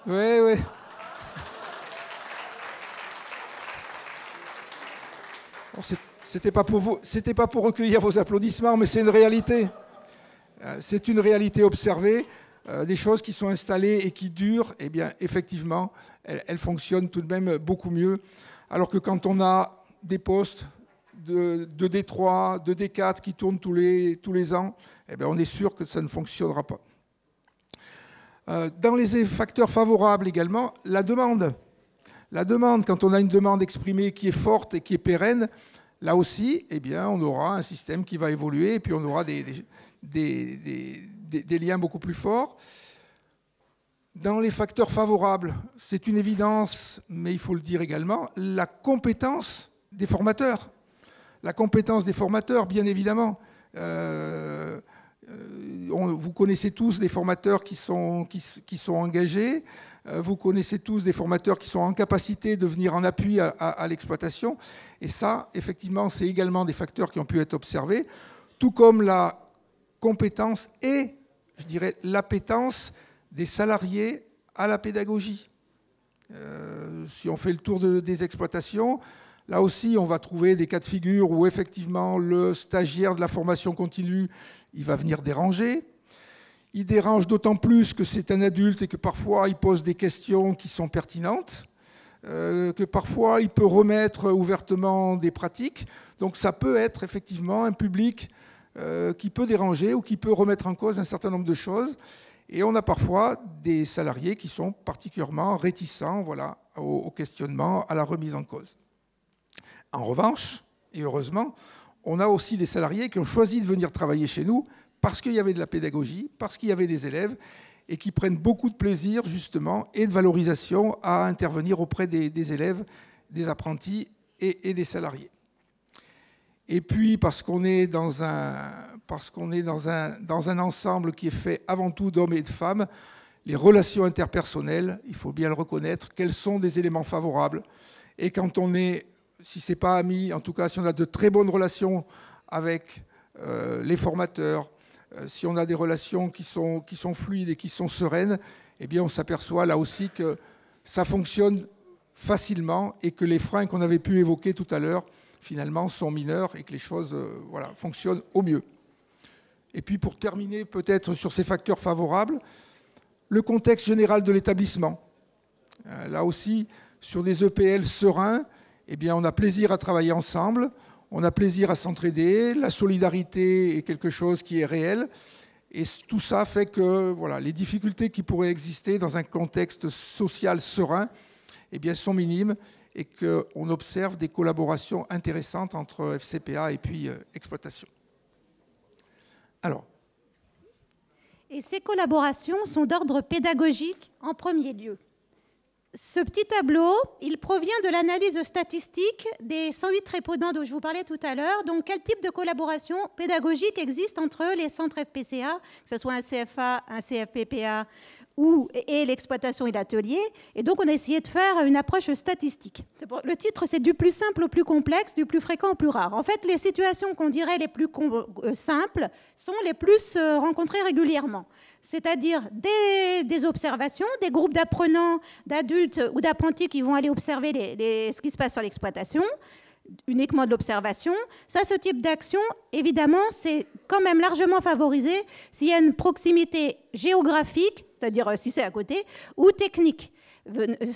Oui. C'était pas pour vous, c'était pas pour recueillir vos applaudissements, mais c'est une réalité. C'est une réalité observée. Des choses qui sont installées et qui durent, eh bien, effectivement, elles fonctionnent tout de même beaucoup mieux. Alors que quand on a des postes, de D3, de D4 qui tournent tous les ans, eh bien, on est sûr que ça ne fonctionnera pas. Dans les facteurs favorables également, la demande. La demande, quand on a une demande exprimée qui est forte et qui est pérenne, là aussi, eh bien, on aura un système qui va évoluer et puis on aura des liens beaucoup plus forts. Dans les facteurs favorables, c'est une évidence, mais il faut le dire également, la compétence des formateurs. La compétence des formateurs, bien évidemment. Vous connaissez tous des formateurs qui sont engagés. Vous connaissez tous des formateurs qui sont en capacité de venir en appui à l'exploitation. Et ça, effectivement, c'est également des facteurs qui ont pu être observés, tout comme la compétence et, je dirais, l'appétence des salariés à la pédagogie. Si on fait le tour des exploitations, là aussi, on va trouver des cas de figure où, effectivement, le stagiaire de la formation continue, il va venir déranger. Il dérange d'autant plus que c'est un adulte et que parfois il pose des questions qui sont pertinentes, que parfois il peut remettre ouvertement des pratiques. Donc ça peut être effectivement un public qui peut déranger ou qui peut remettre en cause un certain nombre de choses. Et on a parfois des salariés qui sont particulièrement réticents, voilà, au questionnement, à la remise en cause. En revanche, et heureusement, on a aussi des salariés qui ont choisi de venir travailler chez nous parce qu'il y avait de la pédagogie, parce qu'il y avait des élèves, et qui prennent beaucoup de plaisir, justement, et de valorisation à intervenir auprès des élèves, des apprentis et des salariés. Et puis, parce qu'on est dans un ensemble qui est fait avant tout d'hommes et de femmes, les relations interpersonnelles, il faut bien le reconnaître, quels sont des éléments favorables. Et quand on est, si ce n'est pas amis, en tout cas, si on a de très bonnes relations avec les formateurs, si on a des relations qui sont fluides et qui sont sereines, eh bien on s'aperçoit là aussi que ça fonctionne facilement et que les freins qu'on avait pu évoquer tout à l'heure, finalement, sont mineurs et que les choses voilà, fonctionnent au mieux. Et puis pour terminer peut-être sur ces facteurs favorables, le contexte général de l'établissement. Là aussi, sur des EPL sereins, eh bien on a plaisir à travailler ensemble. On a plaisir à s'entraider, la solidarité est quelque chose qui est réel. Et tout ça fait que voilà, les difficultés qui pourraient exister dans un contexte social serein eh bien, sont minimes et qu'on observe des collaborations intéressantes entre FCPA et puis exploitation. Alors. Et ces collaborations sont d'ordre pédagogique en premier lieu. Ce petit tableau, il provient de l'analyse statistique des 108 répondants dont je vous parlais tout à l'heure. Donc, quel type de collaboration pédagogique existe entre les centres FPCA, que ce soit un CFA, un CFPPA et l'exploitation et l'atelier. Et donc, on a essayé de faire une approche statistique. Le titre, c'est du plus simple au plus complexe, du plus fréquent au plus rare. En fait, les situations qu'on dirait les plus simples sont les plus rencontrées régulièrement. C'est-à-dire des observations, des groupes d'apprenants, d'adultes ou d'apprentis qui vont aller observer ce qui se passe sur l'exploitation, uniquement de l'observation. Ça, ce type d'action, évidemment, c'est quand même largement favorisé s'il y a une proximité géographique, c'est-à-dire si c'est à côté, ou technique.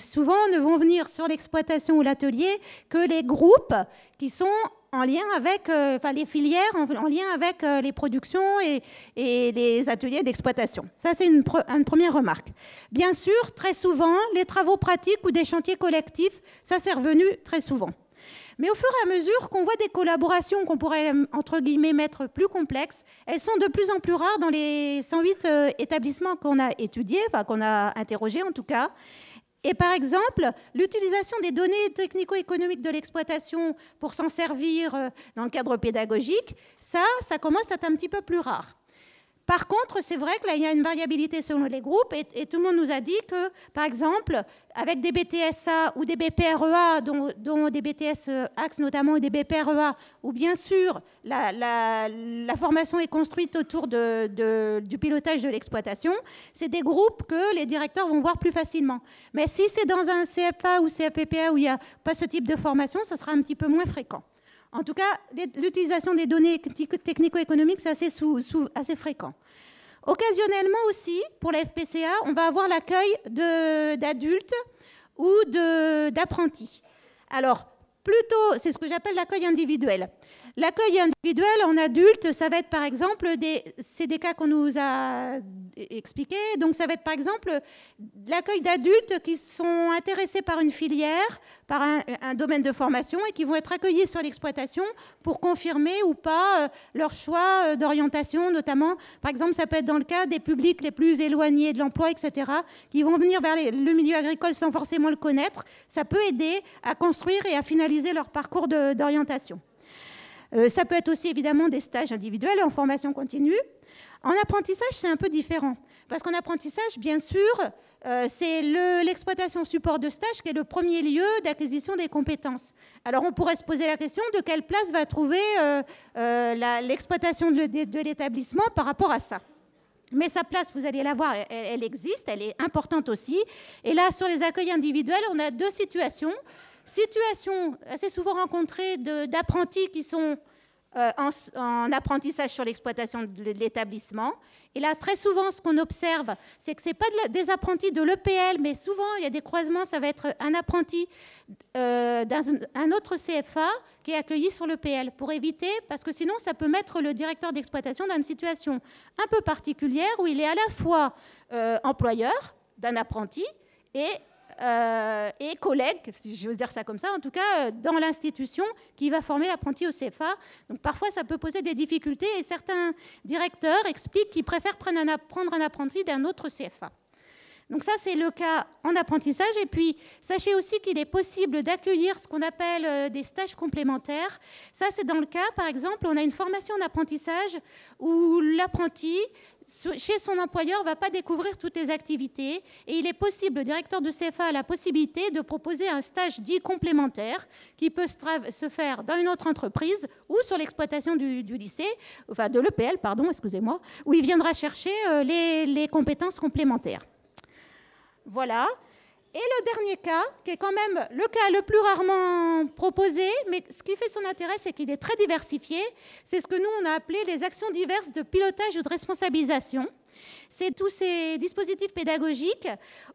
Souvent, ne vont venir sur l'exploitation ou l'atelier que les groupes qui sont en lien avec les filières, en lien avec les productions et les ateliers d'exploitation. Ça, c'est une première remarque. Bien sûr, très souvent, les travaux pratiques ou des chantiers collectifs, ça c'est revenu très souvent. Mais au fur et à mesure qu'on voit des collaborations qu'on pourrait, entre guillemets, mettre plus complexes, elles sont de plus en plus rares dans les 108 établissements qu'on a étudiés, enfin qu'on a interrogés en tout cas. Et par exemple, l'utilisation des données technico-économiques de l'exploitation pour s'en servir dans le cadre pédagogique, ça commence à être un petit peu plus rare. Par contre, c'est vrai que là, il y a une variabilité selon les groupes et tout le monde nous a dit que, par exemple, avec des BTSA ou des BPREA, dont des BTS Axe notamment, ou des BPREA, où bien sûr la formation est construite autour du pilotage de l'exploitation, c'est des groupes que les directeurs vont voir plus facilement. Mais si c'est dans un CFA ou CFPPA où il n'y a pas ce type de formation, ça sera un petit peu moins fréquent. En tout cas, l'utilisation des données technico-économiques, c'est assez fréquent. Occasionnellement aussi, pour la FPCA, on va avoir l'accueil d'adultes ou d'apprentis. Alors, plutôt, c'est ce que j'appelle l'accueil individuel. L'accueil individuel en adulte, ça va être par exemple, c'est des cas qu'on nous a expliqués, donc ça va être par exemple l'accueil d'adultes qui sont intéressés par une filière, par un domaine de formation et qui vont être accueillis sur l'exploitation pour confirmer ou pas leur choix d'orientation, notamment, par exemple, ça peut être dans le cas des publics les plus éloignés de l'emploi, etc., qui vont venir vers le milieu agricole sans forcément le connaître. Ça peut aider à construire et à finaliser leur parcours d'orientation. Ça peut être aussi évidemment des stages individuels en formation continue. En apprentissage, c'est un peu différent. Parce qu'en apprentissage, bien sûr, c'est l'exploitation support de stage qui est le premier lieu d'acquisition des compétences. Alors on pourrait se poser la question de quelle place va trouver l'exploitation de l'établissement par rapport à ça. Mais sa place, vous allez la voir, elle existe, elle est importante aussi. Et là, sur les accueils individuels, on a deux situations. Situation assez souvent rencontrée d'apprentis qui sont en apprentissage sur l'exploitation de l'établissement. Et là, très souvent, ce qu'on observe, c'est que ce n'est pas des apprentis de l'EPL, mais souvent, il y a des croisements, ça va être un apprenti d'un autre CFA qui est accueilli sur l'EPL, pour éviter, parce que sinon, ça peut mettre le directeur d'exploitation dans une situation un peu particulière, où il est à la fois employeur d'un apprenti et collègue, si je veux dire ça comme ça, en tout cas dans l'institution qui va former l'apprenti au CFA. Donc parfois ça peut poser des difficultés et certains directeurs expliquent qu'ils préfèrent prendre un apprenti d'un autre CFA. Donc ça, c'est le cas en apprentissage. Et puis, sachez aussi qu'il est possible d'accueillir ce qu'on appelle des stages complémentaires. Ça, c'est dans le cas, par exemple, on a une formation en apprentissage où l'apprenti, chez son employeur, ne va pas découvrir toutes les activités. Et il est possible, le directeur de CFA a la possibilité de proposer un stage dit complémentaire qui peut se faire dans une autre entreprise ou sur l'exploitation du lycée, enfin de l'EPL, pardon, excusez-moi, où il viendra chercher les compétences complémentaires. Voilà. Et le dernier cas, qui est quand même le cas le plus rarement proposé, mais ce qui fait son intérêt, c'est qu'il est très diversifié. C'est ce que nous, on a appelé les actions diverses de pilotage ou de responsabilisation. C'est tous ces dispositifs pédagogiques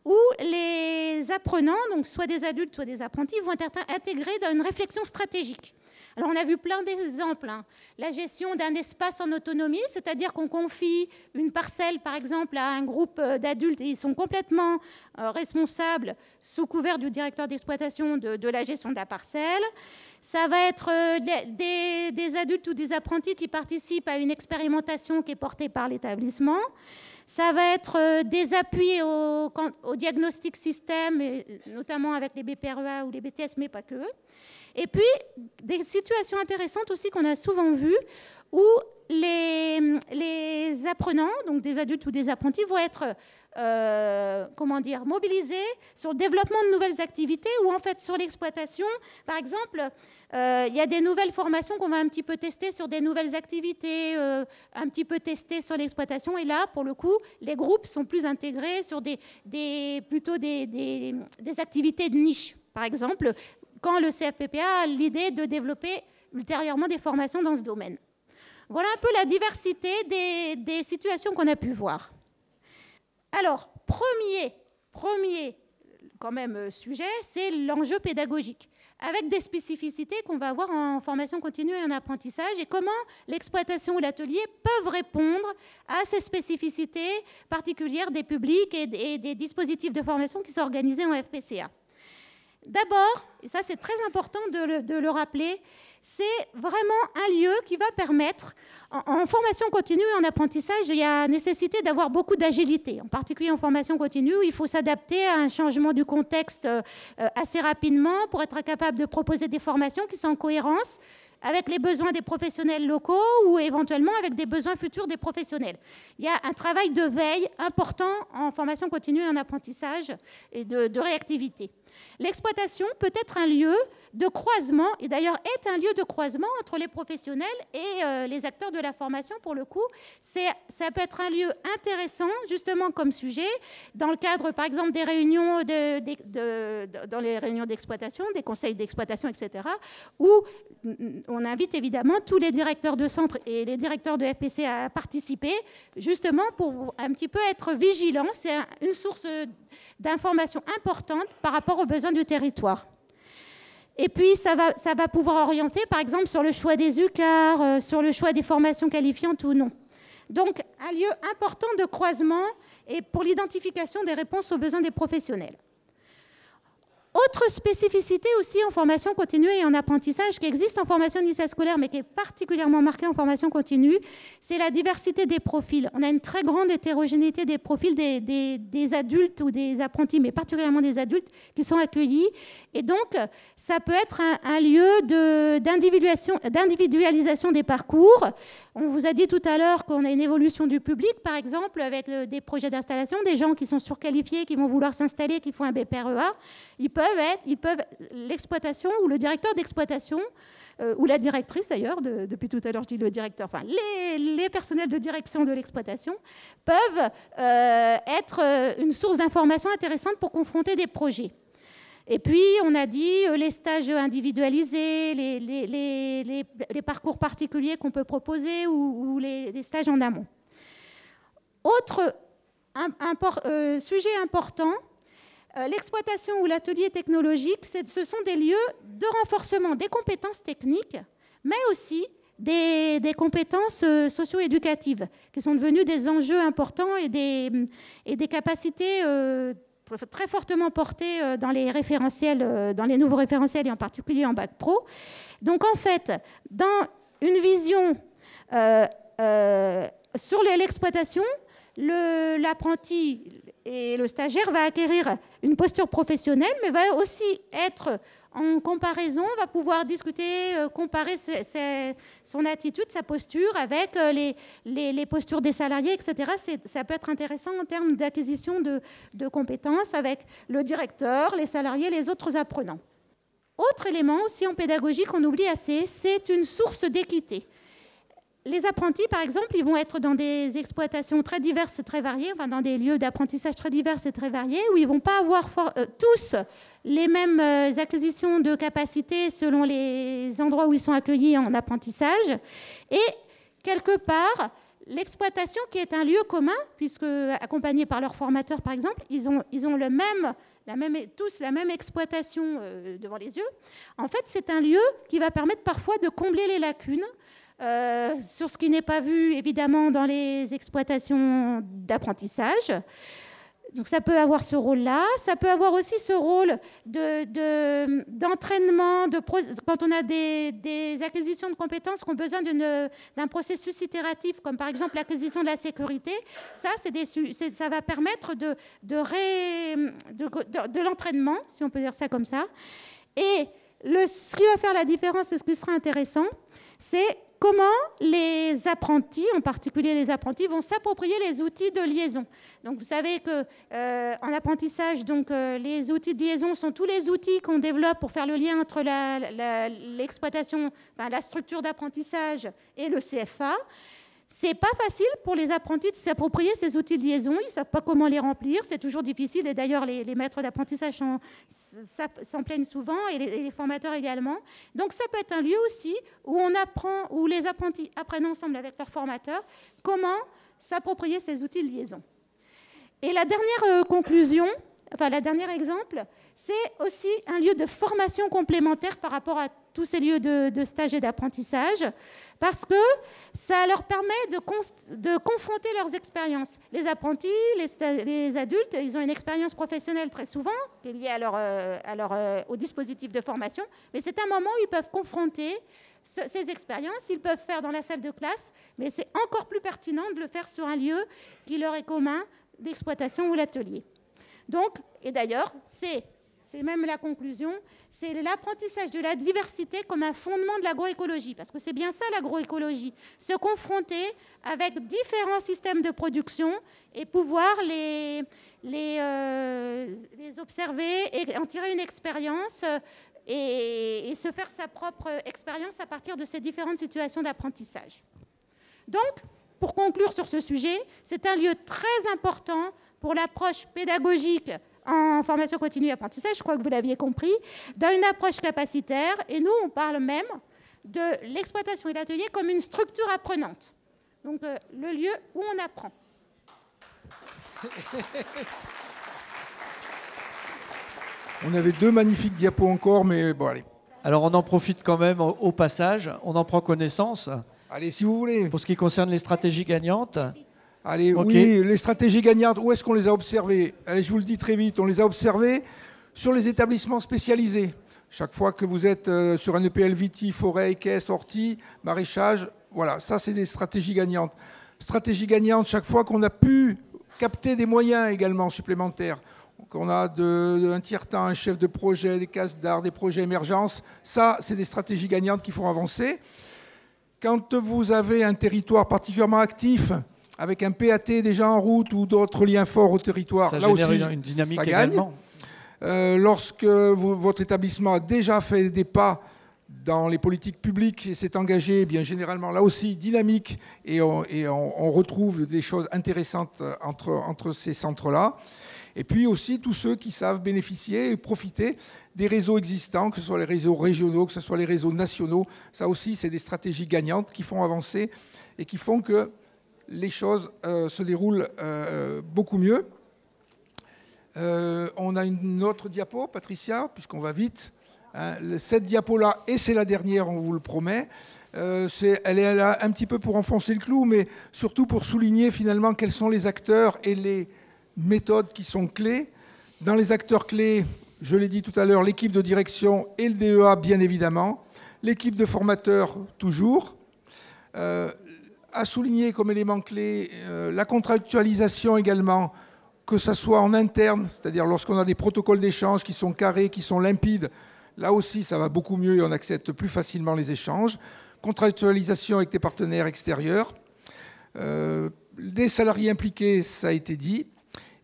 où les apprenants, donc soit des adultes, soit des apprentis, vont être intégrés dans une réflexion stratégique. Alors, on a vu plein d'exemples. La gestion d'un espace en autonomie, c'est-à-dire qu'on confie une parcelle, par exemple, à un groupe d'adultes et ils sont complètement responsables, sous couvert du directeur d'exploitation, de la gestion de la parcelle. Ça va être des adultes ou des apprentis qui participent à une expérimentation qui est portée par l'établissement. Ça va être des appuis au diagnostic système, notamment avec les BPREA ou les BTS, mais pas que. Et puis, des situations intéressantes aussi qu'on a souvent vues, où les apprenants, donc des adultes ou des apprentis, vont être mobilisés sur le développement de nouvelles activités, ou en fait sur l'exploitation. Par exemple, il y a des nouvelles formations qu'on va un petit peu tester sur des nouvelles activités, un petit peu tester sur l'exploitation. Et là, pour le coup, les groupes sont plus intégrés sur plutôt des activités de niche, par exemple, quand le CFPPA a l'idée de développer ultérieurement des formations dans ce domaine. Voilà un peu la diversité des situations qu'on a pu voir. Alors, premier quand même sujet, c'est l'enjeu pédagogique, avec des spécificités qu'on va avoir en formation continue et en apprentissage, et comment l'exploitation ou l'atelier peuvent répondre à ces spécificités particulières des publics et des dispositifs de formation qui sont organisés en FPCA. D'abord, et ça c'est très important de le rappeler, c'est vraiment un lieu qui va permettre, en formation continue et en apprentissage, il y a nécessité d'avoir beaucoup d'agilité, en particulier en formation continue, où il faut s'adapter à un changement du contexte assez rapidement pour être capable de proposer des formations qui sont en cohérence avec les besoins des professionnels locaux ou éventuellement avec des besoins futurs des professionnels. Il y a un travail de veille important en formation continue et en apprentissage et de réactivité. L'exploitation peut être un lieu de croisement, et d'ailleurs est un lieu de croisement entre les professionnels et les acteurs de la formation pour le coup. Ça peut être un lieu intéressant justement comme sujet, dans le cadre par exemple des réunions dans les réunions d'exploitation, des conseils d'exploitation, etc., où on invite évidemment tous les directeurs de centre et les directeurs de FPC à participer, justement pour un petit peu être vigilants. C'est une source d'information importante par rapport aux besoins du territoire. Et puis, ça va pouvoir orienter, par exemple, sur le choix des UCAR, sur le choix des formations qualifiantes ou non. Donc, un lieu important de croisement et pour l'identification des réponses aux besoins des professionnels. Autre spécificité aussi en formation continue et en apprentissage qui existe en formation initiale scolaire, mais qui est particulièrement marquée en formation continue, c'est la diversité des profils. On a une très grande hétérogénéité des profils des adultes ou des apprentis, mais particulièrement des adultes qui sont accueillis. Et donc, ça peut être un lieu d'individualisation des parcours. On vous a dit tout à l'heure qu'on a une évolution du public, par exemple, avec des projets d'installation, des gens qui sont surqualifiés, qui vont vouloir s'installer, qui font un BPREA. L'exploitation ou le directeur d'exploitation, ou la directrice d'ailleurs, depuis tout à l'heure je dis le directeur, enfin les personnels de direction de l'exploitation peuvent être une source d'information intéressante pour confronter des projets. Et puis, on a dit les stages individualisés, les parcours particuliers qu'on peut proposer ou les stages en amont. Autre sujet important, l'exploitation ou l'atelier technologique, ce sont des lieux de renforcement des compétences techniques, mais aussi des compétences socio-éducatives, qui sont devenues des enjeux importants et des capacités très fortement portées dans les référentiels, dans les nouveaux référentiels et en particulier en Bac Pro. Donc en fait, dans une vision sur l'exploitation, l'apprenti et le stagiaire va acquérir une posture professionnelle, mais va aussi être en comparaison, va pouvoir discuter, comparer son attitude, sa posture avec les postures des salariés, etc. Ça peut être intéressant en termes d'acquisition de compétences avec le directeur, les salariés, les autres apprenants. Autre élément aussi en pédagogie qu'on oublie assez, c'est une source d'équité. Les apprentis, par exemple, ils vont être dans des exploitations très diverses et très variées, enfin dans des lieux d'apprentissage très divers et très variés, où ils ne vont pas avoir tous les mêmes acquisitions de capacités selon les endroits où ils sont accueillis en apprentissage. Et quelque part, l'exploitation, qui est un lieu commun, puisque accompagnés par leurs formateurs, par exemple, ils ont tous la même exploitation devant les yeux. En fait, c'est un lieu qui va permettre parfois de combler les lacunes sur ce qui n'est pas vu, évidemment, dans les exploitations d'apprentissage. Donc ça peut avoir ce rôle-là. Ça peut avoir aussi ce rôle d'entraînement, quand on a des acquisitions de compétences qui ont besoin d'un processus itératif, comme par exemple l'acquisition de la sécurité. Ça va permettre de l'entraînement, si on peut dire ça comme ça. Et ce qui va faire la différence, et ce qui sera intéressant, c'est comment les apprentis, en particulier les apprentis, vont s'approprier les outils de liaison. Donc, vous savez qu'en apprentissage, les outils de liaison sont tous les outils qu'on développe pour faire le lien entre l'exploitation, la structure d'apprentissage et le CFA. C'est pas facile pour les apprentis de s'approprier ces outils de liaison. Ils ne savent pas comment les remplir. C'est toujours difficile. Et d'ailleurs, les maîtres d'apprentissage s'en plaignent souvent, et les formateurs également. Donc, ça peut être un lieu aussi où les apprentis apprennent ensemble avec leurs formateurs comment s'approprier ces outils de liaison. Et la dernière conclusion, le dernier exemple, c'est aussi un lieu de formation complémentaire par rapport à tous ces lieux de stage et d'apprentissage, parce que ça leur permet de confronter leurs expériences. Les apprentis, les adultes, ils ont une expérience professionnelle très souvent, qui est liée au dispositif de formation, mais c'est un moment où ils peuvent confronter ces expériences. Ils peuvent faire dans la salle de classe, mais c'est encore plus pertinent de le faire sur un lieu qui leur est commun, l'exploitation ou l'atelier. Donc, et d'ailleurs, c'est même la conclusion, c'est l'apprentissage de la diversité comme un fondement de l'agroécologie, parce que c'est bien ça l'agroécologie, se confronter avec différents systèmes de production et pouvoir les observer et en tirer une expérience et se faire sa propre expérience à partir de ces différentes situations d'apprentissage. Donc, pour conclure sur ce sujet, c'est un lieu très important pour l'approche pédagogique en formation continue et apprentissage, je crois que vous l'aviez compris, dans une approche capacitaire. Et nous, on parle même de l'exploitation et l'atelier comme une structure apprenante. Donc, le lieu où on apprend. On avait 2 magnifiques diapos encore, mais bon, allez. Alors on en profite quand même au passage, on en prend connaissance. Allez, si vous voulez. Pour ce qui concerne les stratégies gagnantes. Allez, okay. Oui, les stratégies gagnantes, où est-ce qu'on les a observées? Allez, je vous le dis très vite, on les a observées sur les établissements spécialisés. Chaque fois que vous êtes sur un EPL Viti, forêt, caisse, ortie, maraîchage, voilà, ça c'est des stratégies gagnantes. Stratégie gagnante chaque fois qu'on a pu capter des moyens également supplémentaires. On a un tiers-temps, un chef de projet, des cases d'art, des projets émergence. Ça, c'est des stratégies gagnantes qui font avancer. Quand vous avez un territoire particulièrement actif, avec un PAT déjà en route ou d'autres liens forts au territoire, ça là génère aussi, une dynamique ça gagne. Également. Lorsque votre établissement a déjà fait des pas dans les politiques publiques et s'est engagé, eh bien, généralement, là aussi, dynamique, et on retrouve des choses intéressantes entre ces centres-là. Et puis aussi tous ceux qui savent bénéficier et profiter des réseaux existants, que ce soit les réseaux régionaux, que ce soit les réseaux nationaux. Ça aussi, c'est des stratégies gagnantes qui font avancer et qui font que les choses se déroulent beaucoup mieux. On a une autre diapo, Patricia, puisqu'on va vite. Cette diapo-là, et c'est la dernière, on vous le promet, elle est là un petit peu pour enfoncer le clou, mais surtout pour souligner finalement quels sont les acteurs et les méthodes qui sont clés. Dans les acteurs clés, je l'ai dit tout à l'heure, l'équipe de direction et le DEA, bien évidemment. L'équipe de formateurs, toujours. À souligner comme élément clé, la contractualisation également, que ce soit en interne, c'est-à-dire lorsqu'on a des protocoles d'échange qui sont carrés, qui sont limpides, là aussi, ça va beaucoup mieux et on accepte plus facilement les échanges. Contractualisation avec des partenaires extérieurs. Des salariés impliqués, ça a été dit.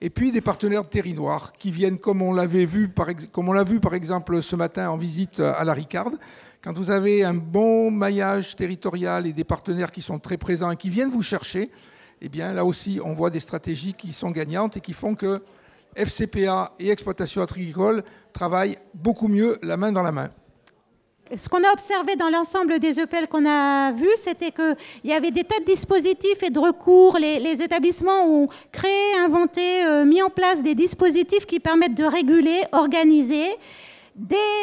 Et puis des partenaires de territoire qui viennent, comme on l'a vu par exemple ce matin en visite à la Ricarde. Quand vous avez un bon maillage territorial et des partenaires qui sont très présents et qui viennent vous chercher, eh bien là aussi on voit des stratégies qui sont gagnantes et qui font que FCPA et exploitation agricole travaillent beaucoup mieux la main dans la main. Ce qu'on a observé dans l'ensemble des EPL qu'on a vus, c'était qu'il y avait des tas de dispositifs et de recours. Les établissements ont créé, inventé, mis en place des dispositifs qui permettent de réguler, organiser des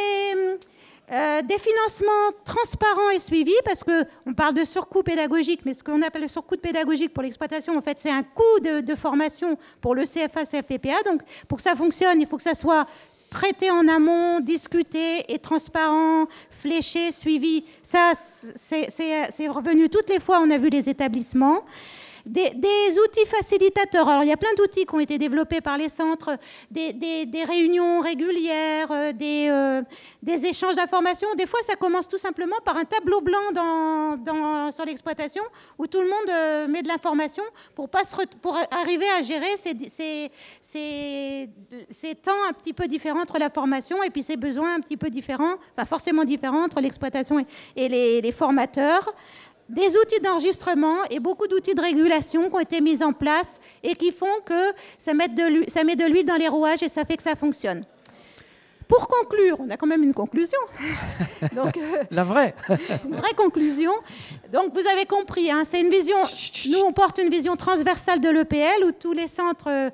financements transparents et suivis, parce qu'on parle de surcoût pédagogique, mais ce qu'on appelle le surcoût pédagogique pour l'exploitation, en fait, c'est un coût de formation pour le CFA, CFPPA. Donc, pour que ça fonctionne, il faut que ça soit traité en amont, discuté et transparent, fléché, suivi. Ça, c'est revenu toutes les fois, on a vu les établissements. Des outils facilitateurs. Alors, il y a plein d'outils qui ont été développés par les centres, des réunions régulières, des échanges d'informations. Des fois, ça commence tout simplement par un tableau blanc sur l'exploitation où tout le monde met de l'information pour arriver à gérer ces temps un petit peu différents entre la formation et puis ces besoins un petit peu différents, pas forcément différents entre l'exploitation et les formateurs. Des outils d'enregistrement et beaucoup d'outils de régulation qui ont été mis en place et qui font que ça met de l'huile dans les rouages et ça fait que ça fonctionne. Pour conclure, on a quand même une conclusion. Donc, la vraie. Une vraie conclusion. Donc, vous avez compris, hein, c'est une vision. Nous, on porte une vision transversale de l'EPL où tous les centres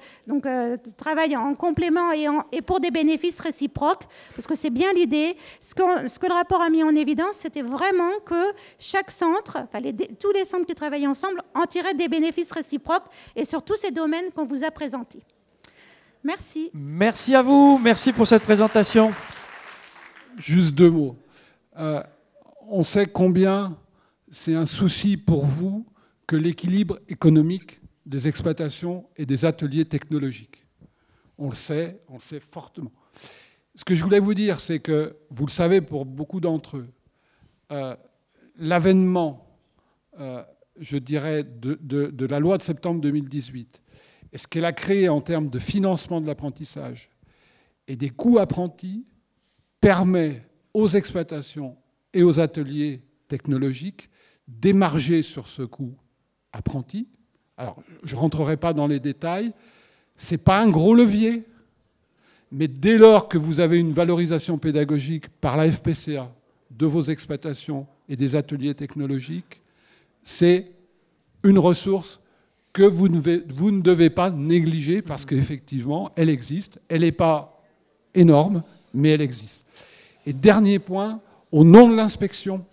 travaillent en complément et pour des bénéfices réciproques, parce que c'est bien l'idée. Ce que le rapport a mis en évidence, c'était vraiment que chaque centre, tous les centres qui travaillaient ensemble, en tiraient des bénéfices réciproques et sur tous ces domaines qu'on vous a présentés. Merci. Merci à vous. Merci pour cette présentation. Juste 2 mots. On sait combien c'est un souci pour vous que l'équilibre économique des exploitations et des ateliers technologiques. On le sait fortement. Ce que je voulais vous dire, c'est que, vous le savez pour beaucoup d'entre eux, l'avènement, je dirais, de la loi de septembre 2018, et ce qu'elle a créé en termes de financement de l'apprentissage et des coûts apprentis permet aux exploitations et aux ateliers technologiques d'émarger sur ce coût apprenti. Alors, je ne rentrerai pas dans les détails. Ce n'est pas un gros levier, mais dès lors que vous avez une valorisation pédagogique par la FPCA de vos exploitations et des ateliers technologiques, c'est une ressource que vous ne devez pas négliger parce qu'effectivement, elle existe. Elle n'est pas énorme, mais elle existe. Et dernier point, au nom de l'inspection,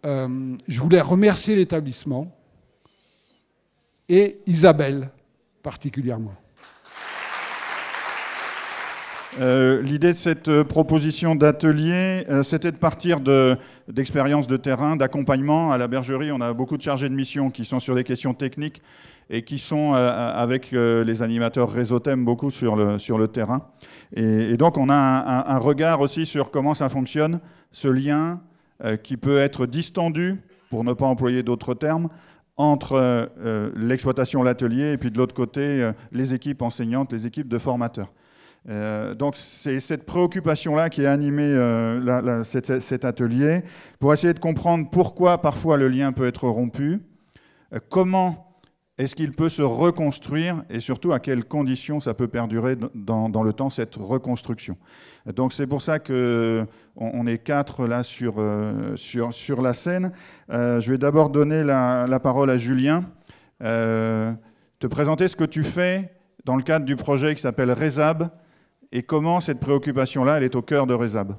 je voulais remercier l'établissement et Isabelle particulièrement. L'idée de cette proposition d'atelier, c'était de partir d'expériences de terrain, d'accompagnement. À la bergerie, on a beaucoup de chargés de mission qui sont sur des questions techniques et qui sont avec les animateurs réseau thème beaucoup sur le terrain. Et donc on a un regard aussi sur comment ça fonctionne, ce lien qui peut être distendu, pour ne pas employer d'autres termes, entre l'exploitation, l'atelier, et puis de l'autre côté, les équipes enseignantes, les équipes de formateurs. Donc c'est cette préoccupation-là qui a animé cet atelier, pour essayer de comprendre pourquoi parfois le lien peut être rompu, comment est-ce qu'il peut se reconstruire, et surtout à quelles conditions ça peut perdurer dans le temps, cette reconstruction. Donc c'est pour ça qu'on est 4 là sur la scène. Je vais d'abord donner la parole à Julien, te présenter ce que tu fais dans le cadre du projet qui s'appelle RESAB, et comment cette préoccupation-là, elle est au cœur de RESAB.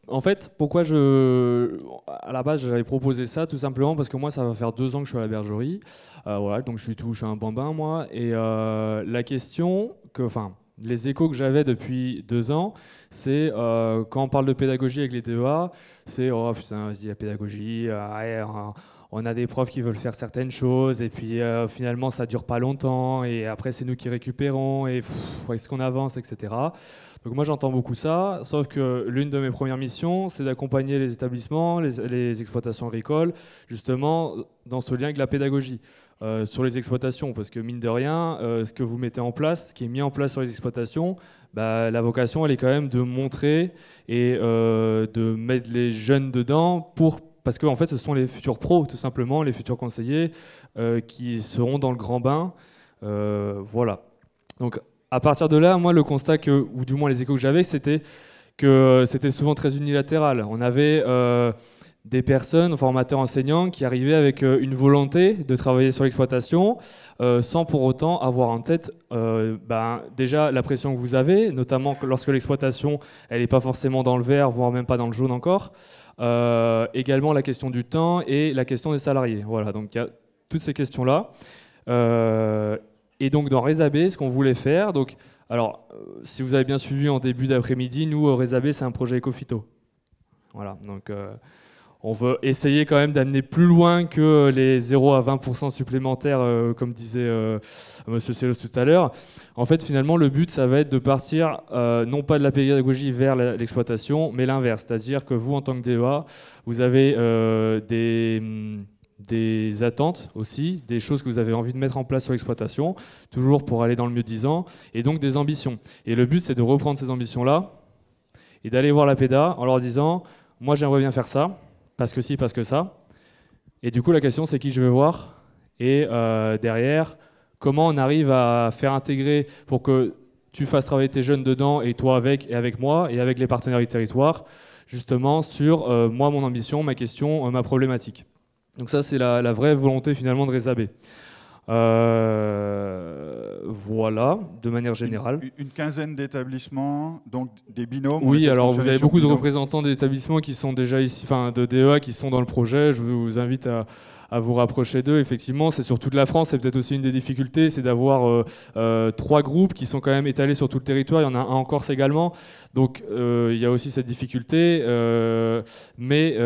En fait, pourquoi à la base, j'avais proposé ça, tout simplement parce que moi, ça va faire 2 ans que je suis à la bergerie. Voilà, donc je suis un bambin, moi. Et la question, les échos que j'avais depuis 2 ans, c'est quand on parle de pédagogie avec les DEA, c'est oh putain, vas-y, la pédagogie, on a des profs qui veulent faire certaines choses, et puis finalement, ça dure pas longtemps, et après, c'est nous qui récupérons, et est-ce qu'on avance, etc. Donc moi j'entends beaucoup ça, sauf que l'une de mes premières missions, c'est d'accompagner les établissements, les exploitations agricoles, justement dans ce lien avec la pédagogie sur les exploitations, parce que mine de rien, ce que vous mettez en place, ce qui est mis en place sur les exploitations, la vocation elle est quand même de montrer et de mettre les jeunes dedans parce qu'en fait ce sont les futurs pros, tout simplement, les futurs conseillers qui seront dans le grand bain. Voilà. Donc, à partir de là, moi, le constat ou du moins les échos que j'avais, c'était que c'était souvent très unilatéral. On avait des personnes, formateurs, enseignants, qui arrivaient avec une volonté de travailler sur l'exploitation, sans pour autant avoir en tête déjà la pression que vous avez, notamment lorsque l'exploitation elle n'est pas forcément dans le vert, voire même pas dans le jaune encore. Également la question du temps et la question des salariés. Voilà, donc il y a toutes ces questions-là. Et donc dans RESAB, ce qu'on voulait faire, si vous avez bien suivi en début d'après-midi, nous, RESAB, c'est un projet éco-phyto. Voilà, donc on veut essayer quand même d'amener plus loin que les 0 à 20% supplémentaires, comme disait M. Sellos tout à l'heure. En fait, finalement, le but, ça va être de partir, non pas de la pédagogie vers l'exploitation, mais l'inverse. C'est-à-dire que vous, en tant que DEA, vous avez des attentes aussi, des choses que vous avez envie de mettre en place sur l'exploitation, toujours pour aller dans le mieux-disant, et donc des ambitions. Et le but, c'est de reprendre ces ambitions-là et d'aller voir la PEDA en leur disant « moi, j'aimerais bien faire ça, parce que ci, parce que ça ». Et du coup, la question, c'est qui je veux voir, et derrière, comment on arrive à faire intégrer pour que tu fasses travailler tes jeunes dedans, et toi avec, et avec moi, et avec les partenaires du territoire, justement sur moi, mon ambition, ma question, ma problématique. Donc ça, c'est la vraie volonté finalement de RESAB. Voilà, de manière générale. Une quinzaine d'établissements, donc des binômes. Oui, alors vous avez beaucoup de représentants d'établissements qui sont déjà ici, de DEA qui sont dans le projet. Je vous invite à vous rapprocher d'eux. Effectivement, c'est sur toute la France. C'est peut-être aussi une des difficultés, c'est d'avoir 3 groupes qui sont quand même étalés sur tout le territoire. Il y en a un en Corse également. Donc il y a aussi cette difficulté. Mais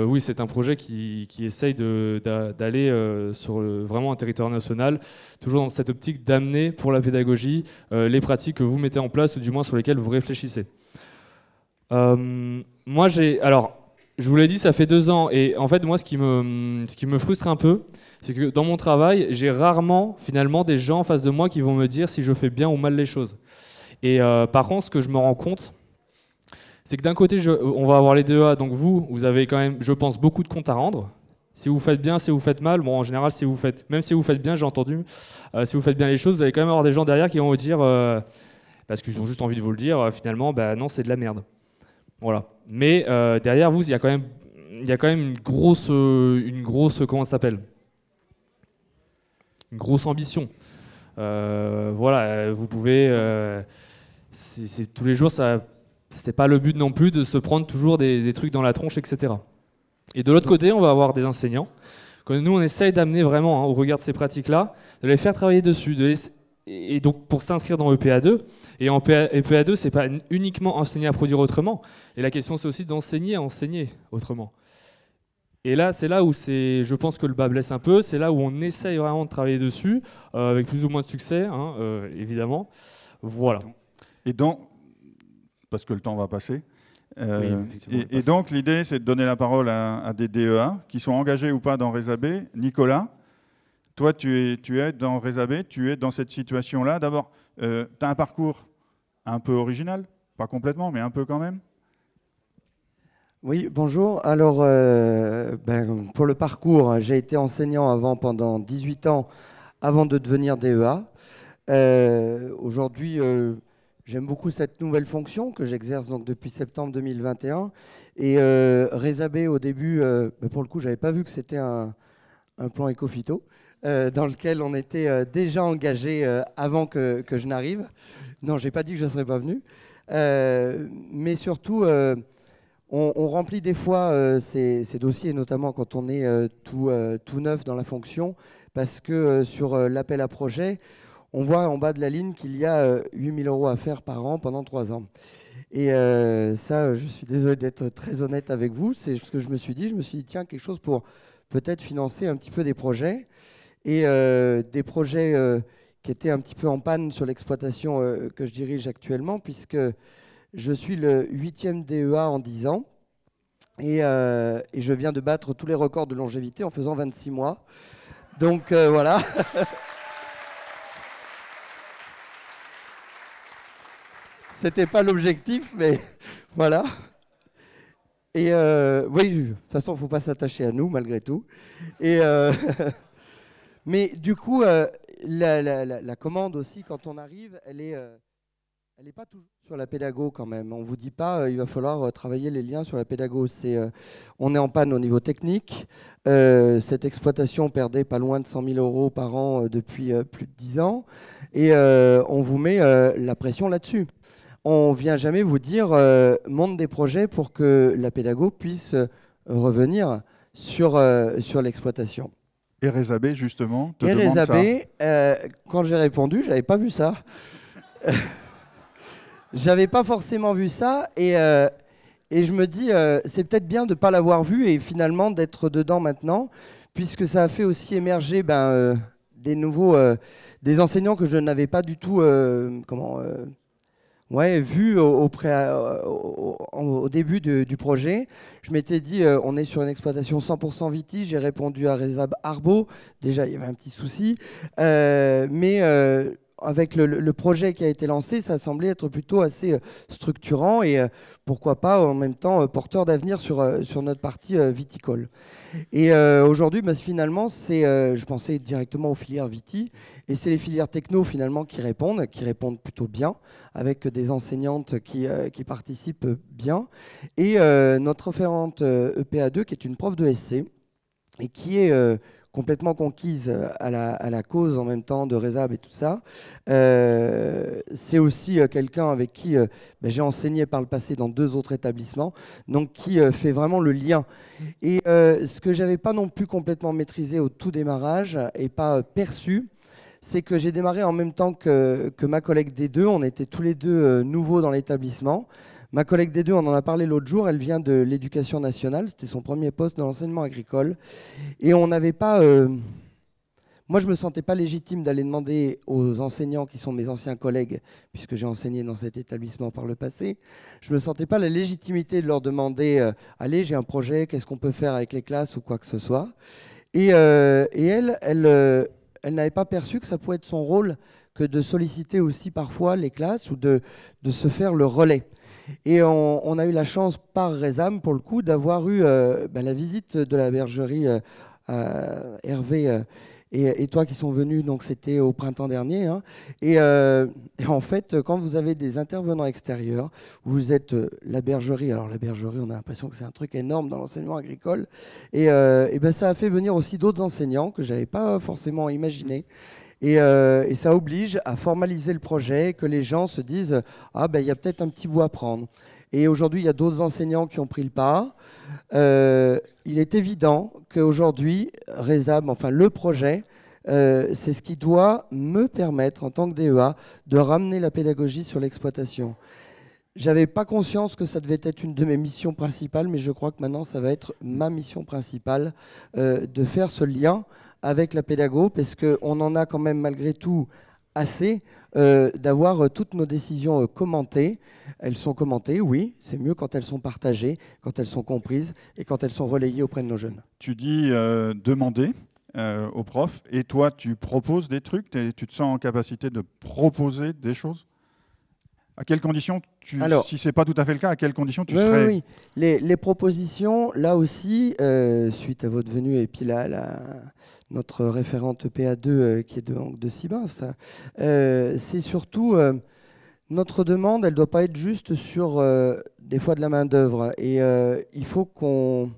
oui, c'est un projet qui essaye d'aller sur vraiment un territoire national, toujours dans cette optique d'amener pour la pédagogie les pratiques que vous mettez en place, ou du moins sur lesquelles vous réfléchissez. Moi, je vous l'ai dit, ça fait 2 ans, et en fait, moi, ce qui me frustre un peu, c'est que dans mon travail, j'ai rarement, finalement, des gens en face de moi qui vont me dire si je fais bien ou mal les choses. Et par contre, ce que je me rends compte, c'est que d'un côté, on va avoir les DEA, donc vous avez quand même, je pense, beaucoup de comptes à rendre. Si vous faites bien, si vous faites mal, bon, en général, même si vous faites bien, j'ai entendu, si vous faites bien les choses, vous allez quand même avoir des gens derrière qui vont vous dire, parce qu'ils ont juste envie de vous le dire, finalement, non, c'est de la merde. Voilà. Mais derrière vous, il y a quand même une grosse comment ça s'appelle ? Une grosse ambition. Voilà, vous pouvez, tous les jours, ça c'est pas le but non plus de se prendre toujours des trucs dans la tronche, etc. Et de l'autre côté, on va avoir des enseignants que nous, on essaye d'amener vraiment, au regard de ces pratiques-là, de les faire travailler dessus. Et donc, pour s'inscrire dans EPA2, et en EPA2, c'est pas uniquement enseigner à produire autrement. Et la question, c'est aussi d'enseigner à enseigner autrement. Et là, c'est là où je pense que le bas blesse un peu. C'est là où on essaye vraiment de travailler dessus, avec plus ou moins de succès, hein, évidemment. Voilà. Et donc, parce que le temps va passer. Oui, et donc, l'idée, c'est de donner la parole à des DEA qui sont engagés ou pas dans Rézabé. Nicolas, toi, tu es dans Rézabé, tu es dans cette situation-là. D'abord, tu as un parcours un peu original, pas complètement, mais un peu quand même. Oui, bonjour. Alors, pour le parcours, j'ai été enseignant avant pendant 18 ans, avant de devenir DEA. Aujourd'hui, j'aime beaucoup cette nouvelle fonction que j'exerce donc depuis septembre 2021. Et Rézabé, au début, pour le coup, je n'avais pas vu que c'était un plan éco-phyto, dans lequel on était déjà engagé avant que je n'arrive. Non, je n'ai pas dit que je ne serais pas venu. Mais surtout, on remplit des fois ces dossiers, notamment quand on est tout neuf dans la fonction, parce que sur l'appel à projet, on voit en bas de la ligne qu'il y a 8 000 € à faire par an pendant 3 ans. Et ça, je suis désolé d'être très honnête avec vous, c'est ce que je me suis dit. Je me suis dit, tiens, quelque chose pour peut-être financer un petit peu des projets. Et des projets qui étaient un petit peu en panne sur l'exploitation que je dirige actuellement, puisque je suis le 8e DEA en 10 ans. Et je viens de battre tous les records de longévité en faisant 26 mois. Donc voilà. C'était pas l'objectif, mais voilà. Et oui, de toute façon, il ne faut pas s'attacher à nous, malgré tout. Et mais du coup, la commande aussi, quand on arrive, elle n'est pas toujours sur la pédago quand même. On ne vous dit pas il va falloir travailler les liens sur la pédago. On est en panne au niveau technique. Cette exploitation perdait pas loin de 100 000 € par an depuis plus de 10 ans. Et on vous met la pression là-dessus. On ne vient jamais vous dire monte des projets pour que la pédago puisse revenir sur l'exploitation. Et Rézabé, justement, te et demande Rézabé, quand j'ai répondu, je n'avais pas vu ça. J'avais pas forcément vu ça. Et je me dis, c'est peut-être bien de ne pas l'avoir vu et finalement d'être dedans maintenant, puisque ça a fait aussi émerger des nouveaux... des enseignants que je n'avais pas du tout vu au début du projet. Je m'étais dit, on est sur une exploitation 100% Viti. J'ai répondu à Rézab Arbo. Déjà, il y avait un petit souci. Mais avec le projet qui a été lancé, ça semblait être plutôt assez structurant et pourquoi pas en même temps porteur d'avenir sur notre partie viticole. Et aujourd'hui, finalement, je pensais directement aux filières Viti et c'est les filières techno finalement qui répondent plutôt bien avec des enseignantes qui participent bien et notre référente EPA2 qui est une prof de SC et qui est complètement conquise à la cause en même temps de Rézab et tout ça. C'est aussi quelqu'un avec qui j'ai enseigné par le passé dans 2 autres établissements, donc qui fait vraiment le lien. Et ce que j'avais pas non plus complètement maîtrisé au tout démarrage et pas perçu, c'est que j'ai démarré en même temps que ma collègue D2. On était tous les deux nouveaux dans l'établissement. Ma collègue D2, on en a parlé l'autre jour, elle vient de l'éducation nationale, c'était son premier poste dans l'enseignement agricole. Et on n'avait pas... Moi, je ne me sentais pas légitime d'aller demander aux enseignants qui sont mes anciens collègues, puisque j'ai enseigné dans cet établissement par le passé, je ne me sentais pas la légitimité de leur demander allez, j'ai un projet, qu'est-ce qu'on peut faire avec les classes ou quoi que ce soit. Et elle n'avait pas perçu que ça pouvait être son rôle que de solliciter aussi parfois les classes ou de se faire le relais. Et on a eu la chance par Rézam, pour le coup, d'avoir eu la visite de la bergerie Hervé et toi qui sont venus, donc c'était au printemps dernier. Hein. Et en fait, quand vous avez des intervenants extérieurs, vous êtes la bergerie. Alors la bergerie, on a l'impression que c'est un truc énorme dans l'enseignement agricole. Et ça a fait venir aussi d'autres enseignants que je n'avais pas forcément imaginé. Et ça oblige à formaliser le projet, que les gens se disent « Ah, il y a peut-être un petit bout à prendre ». Et aujourd'hui, il y a d'autres enseignants qui ont pris le pas. Il est évident qu'aujourd'hui, Rezab, enfin le projet, c'est ce qui doit me permettre, en tant que DEA, de ramener la pédagogie sur l'exploitation. J'avais pas conscience que ça devait être une de mes missions principales, mais je crois que maintenant, ça va être ma mission principale, de faire ce lien avec la pédago, parce qu'on en a quand même malgré tout assez, d'avoir toutes nos décisions commentées. Elles sont commentées, oui, c'est mieux quand elles sont partagées, quand elles sont comprises et quand elles sont relayées auprès de nos jeunes. Tu dis demander aux profs, et toi, tu proposes des trucs, tu te sens en capacité de proposer des choses? À quelles conditions, si ce n'est pas tout à fait le cas, à quelles conditions tu serais... Oui. Les propositions, là aussi, suite à votre venue, et puis là, notre référente PA2 qui est de Sibins, c'est surtout notre demande, elle ne doit pas être juste sur des fois de la main-d'œuvre. Et il faut qu'on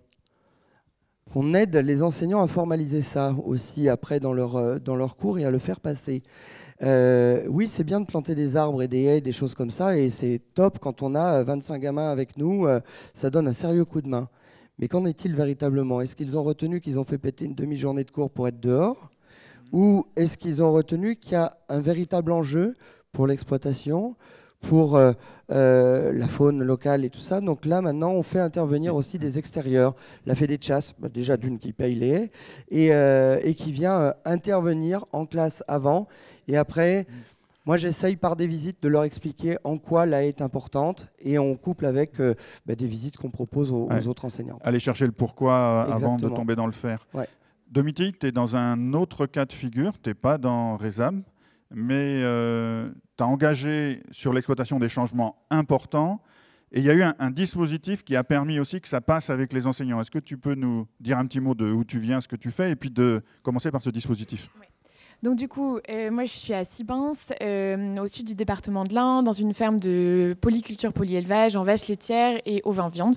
aide les enseignants à formaliser ça aussi après dans leur cours et à le faire passer. Oui, c'est bien de planter des arbres et des haies, des choses comme ça, et c'est top quand on a 25 gamins avec nous, ça donne un sérieux coup de main. Mais qu'en est-il véritablement? Est-ce qu'ils ont retenu qu'ils ont fait péter une demi-journée de cours pour être dehors? Ou est-ce qu'ils ont retenu qu'il y a un véritable enjeu pour l'exploitation, pour la faune locale et tout ça? Donc là, maintenant, on fait intervenir aussi des extérieurs. La Fédé de chasse, déjà d'une qui paye les haies, et qui vient intervenir en classe avant. Et après, moi, j'essaye par des visites de leur expliquer en quoi la haie est importante, et on couple avec des visites qu'on propose aux autres enseignants. Aller chercher le pourquoi avant de tomber dans le faire. Ouais. Domitique, tu es dans un autre cas de figure, tu n'es pas dans Rezab, mais tu as engagé sur l'exploitation des changements importants, et il y a eu un dispositif qui a permis aussi que ça passe avec les enseignants. Est-ce que tu peux nous dire un petit mot de où tu viens, ce que tu fais, et puis de commencer par ce dispositif? Oui. Donc du coup, moi je suis à Sibins, au sud du département de l'Ain, dans une ferme de polyculture polyélevage en vaches laitières et au vin viande.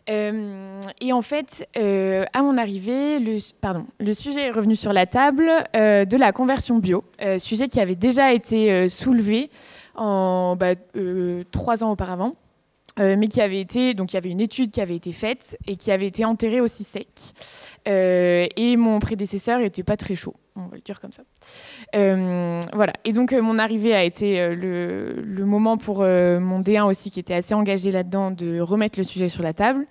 Et en fait, à mon arrivée, le sujet est revenu sur la table de la conversion bio, sujet qui avait déjà été soulevé en 3 ans auparavant. Mais qui avait été, donc il y avait une étude qui avait été faite et qui avait été enterrée aussi sec. Et mon prédécesseur n'était pas très chaud, on va le dire comme ça. Voilà. Et donc mon arrivée a été le moment pour mon D1 aussi, qui était assez engagé là-dedans, de remettre le sujet sur la table.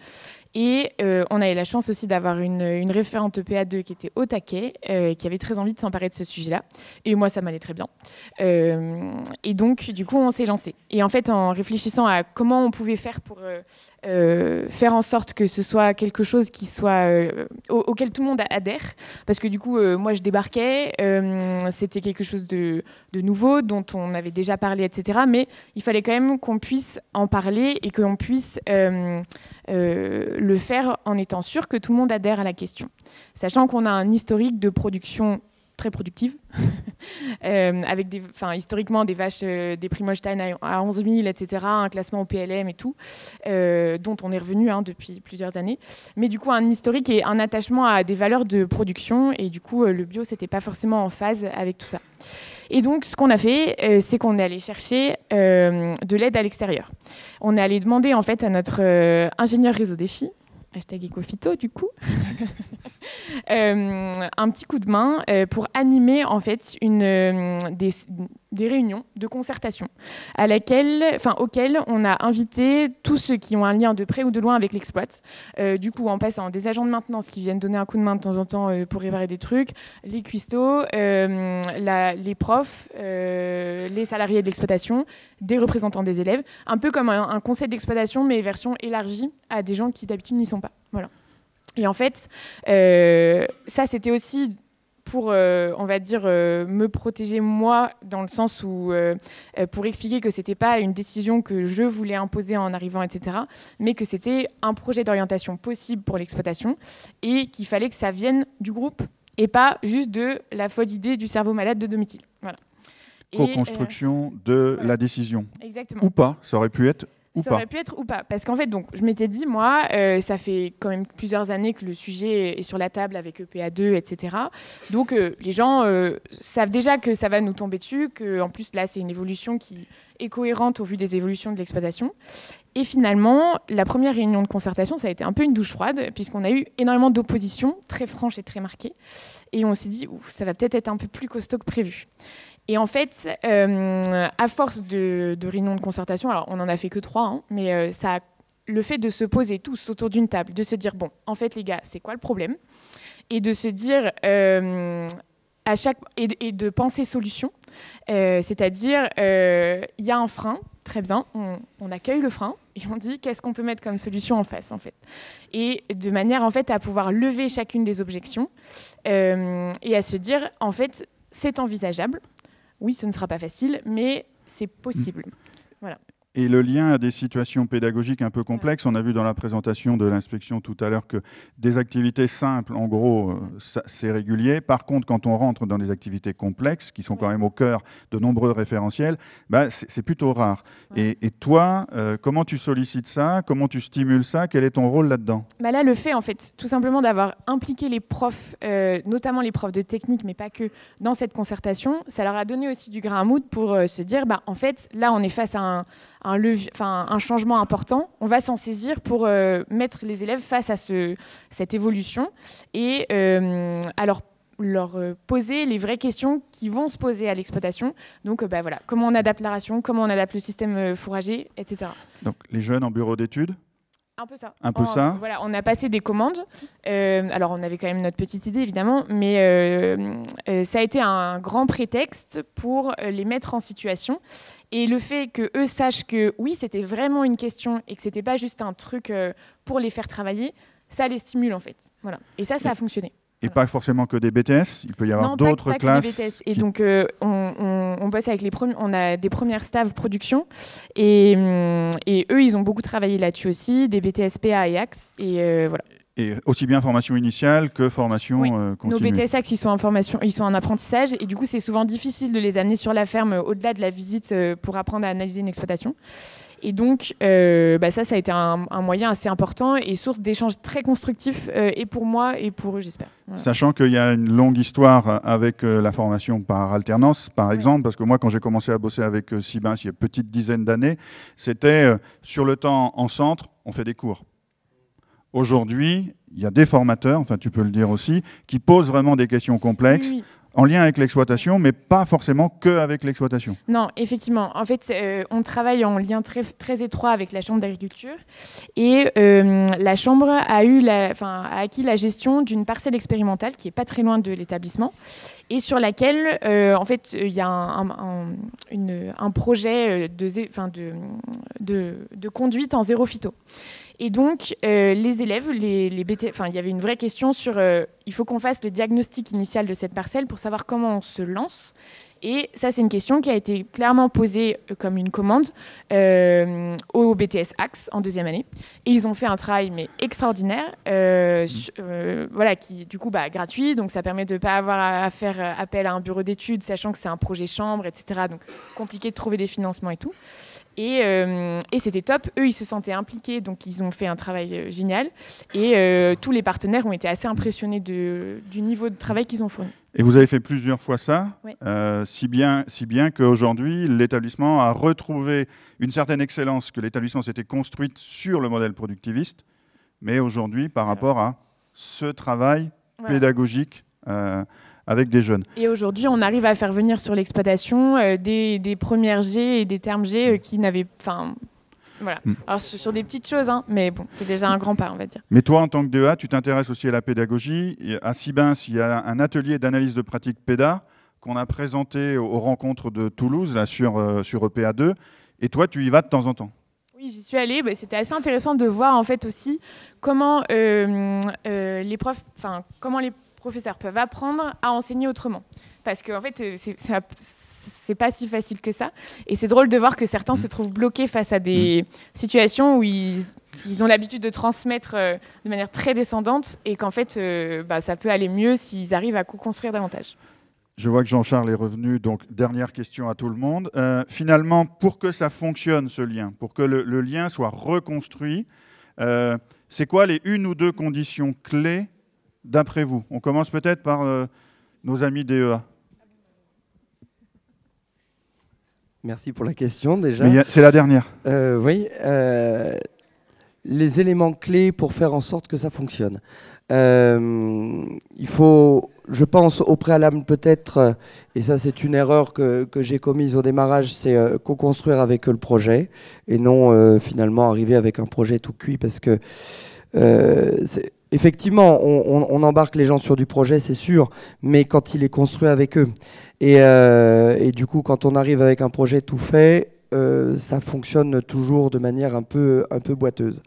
Et on a eu la chance aussi d'avoir une référente PA2 qui était au taquet, qui avait très envie de s'emparer de ce sujet-là. Et moi, ça m'allait très bien. Et donc, du coup, on s'est lancé. Et en fait, en réfléchissant à comment on pouvait faire pour faire en sorte que ce soit quelque chose qui soit auquel tout le monde adhère, parce que du coup, moi, je débarquais, c'était quelque chose de nouveau, dont on avait déjà parlé, etc. Mais il fallait quand même qu'on puisse en parler et qu'on puisse le faire en étant sûr que tout le monde adhère à la question. Sachant qu'on a un historique de production très productive, avec historiquement des vaches, des Primostein à 11 000, etc., un classement au PLM et tout, dont on est revenu depuis plusieurs années. Mais du coup, un historique et un attachement à des valeurs de production, et du coup, le bio, c'était pas forcément en phase avec tout ça. Et donc, ce qu'on a fait, c'est qu'on est allé chercher de l'aide à l'extérieur. On est allé demander en fait à notre ingénieur réseau défi, #Ecofito du coup, un petit coup de main pour animer en fait des réunions de concertation auxquelles on a invité tous ceux qui ont un lien de près ou de loin avec l'exploit, du coup en passant des agents de maintenance qui viennent donner un coup de main de temps en temps pour réparer des trucs, les cuistots, les profs, les salariés de l'exploitation, des représentants des élèves, un peu comme un conseil d'exploitation mais version élargie à des gens qui d'habitude n'y sont pas. Voilà. Et en fait, ça c'était aussi pour, on va dire, me protéger moi, dans le sens où, pour expliquer que c'était pas une décision que je voulais imposer en arrivant, etc., mais que c'était un projet d'orientation possible pour l'exploitation et qu'il fallait que ça vienne du groupe et pas juste de la folle idée du cerveau malade de Domitil. Voilà. Co-construction de la décision. Exactement. Ou pas, ça aurait pu être Ça aurait pu être ou pas. Parce qu'en fait, donc, je m'étais dit, moi, ça fait quand même plusieurs années que le sujet est sur la table avec EPA2, etc. Donc, les gens savent déjà que ça va nous tomber dessus, qu'en plus, là, c'est une évolution qui est cohérente au vu des évolutions de l'exploitation. Et finalement, la première réunion de concertation, ça a été un peu une douche froide, puisqu'on a eu énormément d'opposition, très franche et très marquée. Et on s'est dit, ça va peut-être être un peu plus costaud que prévu. Et en fait, à force de réunions de concertation, alors on n'en a fait que 3, hein, mais le fait de se poser tous autour d'une table, de se dire, bon, en fait les gars, c'est quoi le problème? Et de se dire, et de penser solution, c'est-à-dire, il y a un frein, très bien, on accueille le frein, et on dit, qu'est-ce qu'on peut mettre comme solution en face, en fait? Et de manière, en fait, à pouvoir lever chacune des objections, et à se dire, en fait, c'est envisageable. Oui, ce ne sera pas facile, mais c'est possible. Voilà. Et le lien à des situations pédagogiques un peu complexes, on a vu dans la présentation de l'inspection tout à l'heure que des activités simples, en gros, c'est régulier. Par contre, quand on rentre dans des activités complexes, qui sont quand même au cœur de nombreux référentiels, bah, c'est plutôt rare. Et toi, comment tu sollicites ça? Comment tu stimules ça? Quel est ton rôle là-dedans? Bah là, le fait, en fait, tout simplement d'avoir impliqué les profs, notamment les profs de technique, mais pas que, dans cette concertation, ça leur a donné aussi du grain à moudre pour se dire, bah, en fait, là, on est face à un changement important, on va s'en saisir pour mettre les élèves face à cette évolution et alors leur poser les vraies questions qui vont se poser à l'exploitation. Donc bah, voilà, comment on adapte la ration, comment on adapte le système fourrager, etc. Donc les jeunes en bureau d'études? Un peu ça. Un peu ça. Voilà, on a passé des commandes. Alors, on avait quand même notre petite idée, évidemment, mais ça a été un grand prétexte pour les mettre en situation. Et le fait qu'eux sachent que, oui, c'était vraiment une question et que c'était pas juste un truc pour les faire travailler, ça les stimule, en fait. Voilà. Et ça a fonctionné. Et pas forcément que des BTS, il peut y avoir d'autres classes. Que des BTS. Et donc, on bosse avec on a des premières staff production, et eux, ils ont beaucoup travaillé là-dessus aussi, des BTS PA et AXE, et voilà. Et aussi bien formation initiale que formation continue. Nos BTS AXE, ils sont en apprentissage, et du coup, c'est souvent difficile de les amener sur la ferme au-delà de la visite pour apprendre à analyser une exploitation. Et donc, ça a été un moyen assez important et source d'échanges très constructifs, et pour moi et pour eux, j'espère. Voilà. Sachant qu'il y a une longue histoire avec la formation par alternance, par exemple, parce que moi, quand j'ai commencé à bosser avec Sibins il y a une petite dizaine d'années, c'était sur le temps en centre, on fait des cours. Aujourd'hui, il y a des formateurs, enfin tu peux le dire aussi, qui posent vraiment des questions complexes. Oui. En lien avec l'exploitation, mais pas forcément que avec l'exploitation. Non, effectivement. En fait, on travaille en lien très, très étroit avec la Chambre d'agriculture. Et la Chambre a acquis la gestion d'une parcelle expérimentale qui n'est pas très loin de l'établissement et sur laquelle, en fait, il y a un projet de conduite en zéro phyto. Et donc, les élèves, il y avait une vraie question sur il faut qu'on fasse le diagnostic initial de cette parcelle pour savoir comment on se lance. Et ça, c'est une question qui a été clairement posée comme une commande au BTS AXE en deuxième année. Et ils ont fait un travail extraordinaire, qui du coup gratuit. Donc ça permet de ne pas avoir à faire appel à un bureau d'études, sachant que c'est un projet chambre, etc. Donc compliqué de trouver des financements et tout. Et c'était top. Eux, ils se sentaient impliqués, donc ils ont fait un travail génial. Et tous les partenaires ont été assez impressionnés du niveau de travail qu'ils ont fourni. Et vous avez fait plusieurs fois ça, oui. si bien qu'aujourd'hui, l'établissement a retrouvé une certaine excellence, que l'établissement s'était construite sur le modèle productiviste, mais aujourd'hui, par rapport à ce travail pédagogique avec des jeunes. Et aujourd'hui, on arrive à faire venir sur l'exploitation des premières G et des termes G qui n'avaient... Voilà. Alors sur des petites choses, hein, mais bon, c'est déjà un grand pas, on va dire. Mais toi, en tant que DEA, tu t'intéresses aussi à la pédagogie. À Sibins, il y a un atelier d'analyse de pratique PEDA qu'on a présenté aux rencontres de Toulouse là, sur EPA2. Et toi, tu y vas de temps en temps. Oui, j'y suis allée. C'était assez intéressant de voir en fait aussi comment les professeurs peuvent apprendre à enseigner autrement. Parce qu'en fait, c'est pas si facile que ça. Et c'est drôle de voir que certains se trouvent bloqués face à des situations où ils ont l'habitude de transmettre de manière très descendante et qu'en fait, ça peut aller mieux s'ils arrivent à co-construire davantage. Je vois que Jean-Charles est revenu. Donc, dernière question à tout le monde. Finalement, pour que ça fonctionne, ce lien, pour que le lien soit reconstruit, c'est quoi les une ou deux conditions clés d'après vous? On commence peut-être par nos amis DEA. Merci pour la question déjà. C'est la dernière. Oui. Les éléments clés pour faire en sorte que ça fonctionne. Il faut, je pense, au préalable peut-être, et ça c'est une erreur que j'ai commise au démarrage, c'est co-construire avec eux le projet et non finalement arriver avec un projet tout cuit, parce que effectivement on embarque les gens sur du projet, c'est sûr, mais quand il est construit avec eux et du coup quand on arrive avec un projet tout fait, ça fonctionne toujours de manière un peu boiteuse.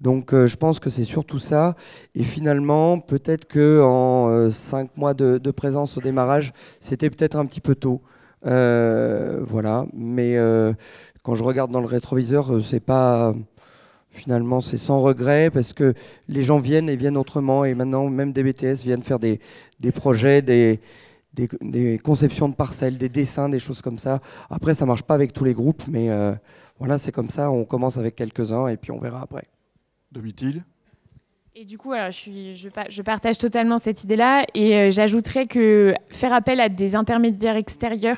Donc je pense que c'est surtout ça. Et finalement, peut-être qu'en 5 mois de présence au démarrage, c'était peut-être un petit peu tôt. Voilà. Mais quand je regarde dans le rétroviseur, c'est pas... Finalement, c'est sans regret, parce que les gens viennent et viennent autrement. Et maintenant, même des BTS viennent faire des projets, des conceptions de parcelles, des dessins, des choses comme ça. Après, ça marche pas avec tous les groupes, mais voilà, c'est comme ça. On commence avec quelques-uns et puis on verra après. Domitil. Et du coup, alors, je partage totalement cette idée-là, et j'ajouterais que faire appel à des intermédiaires extérieurs,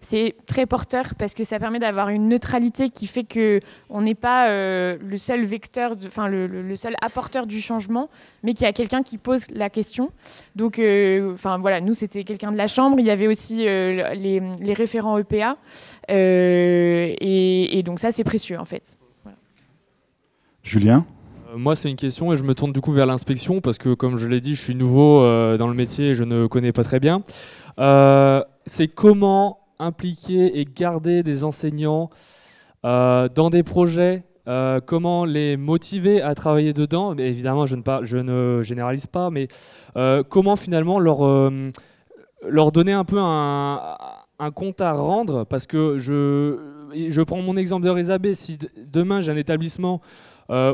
c'est très porteur, parce que ça permet d'avoir une neutralité qui fait qu'on n'est pas le seul vecteur, le seul apporteur du changement, mais qu'il y a quelqu'un qui pose la question. Donc, voilà, nous, c'était quelqu'un de la Chambre. Il y avait aussi les référents EPA. Et donc ça, c'est précieux, en fait. Voilà. Julien ? Moi, c'est une question et je me tourne du coup vers l'inspection parce que, comme je l'ai dit, je suis nouveau dans le métier et je ne connais pas très bien. C'est comment impliquer et garder des enseignants dans des projets, comment les motiver à travailler dedans. Mais évidemment, je ne généralise pas, mais comment finalement leur donner un peu un compte à rendre, parce que je prends mon exemple de Rézabé. Si demain j'ai un établissement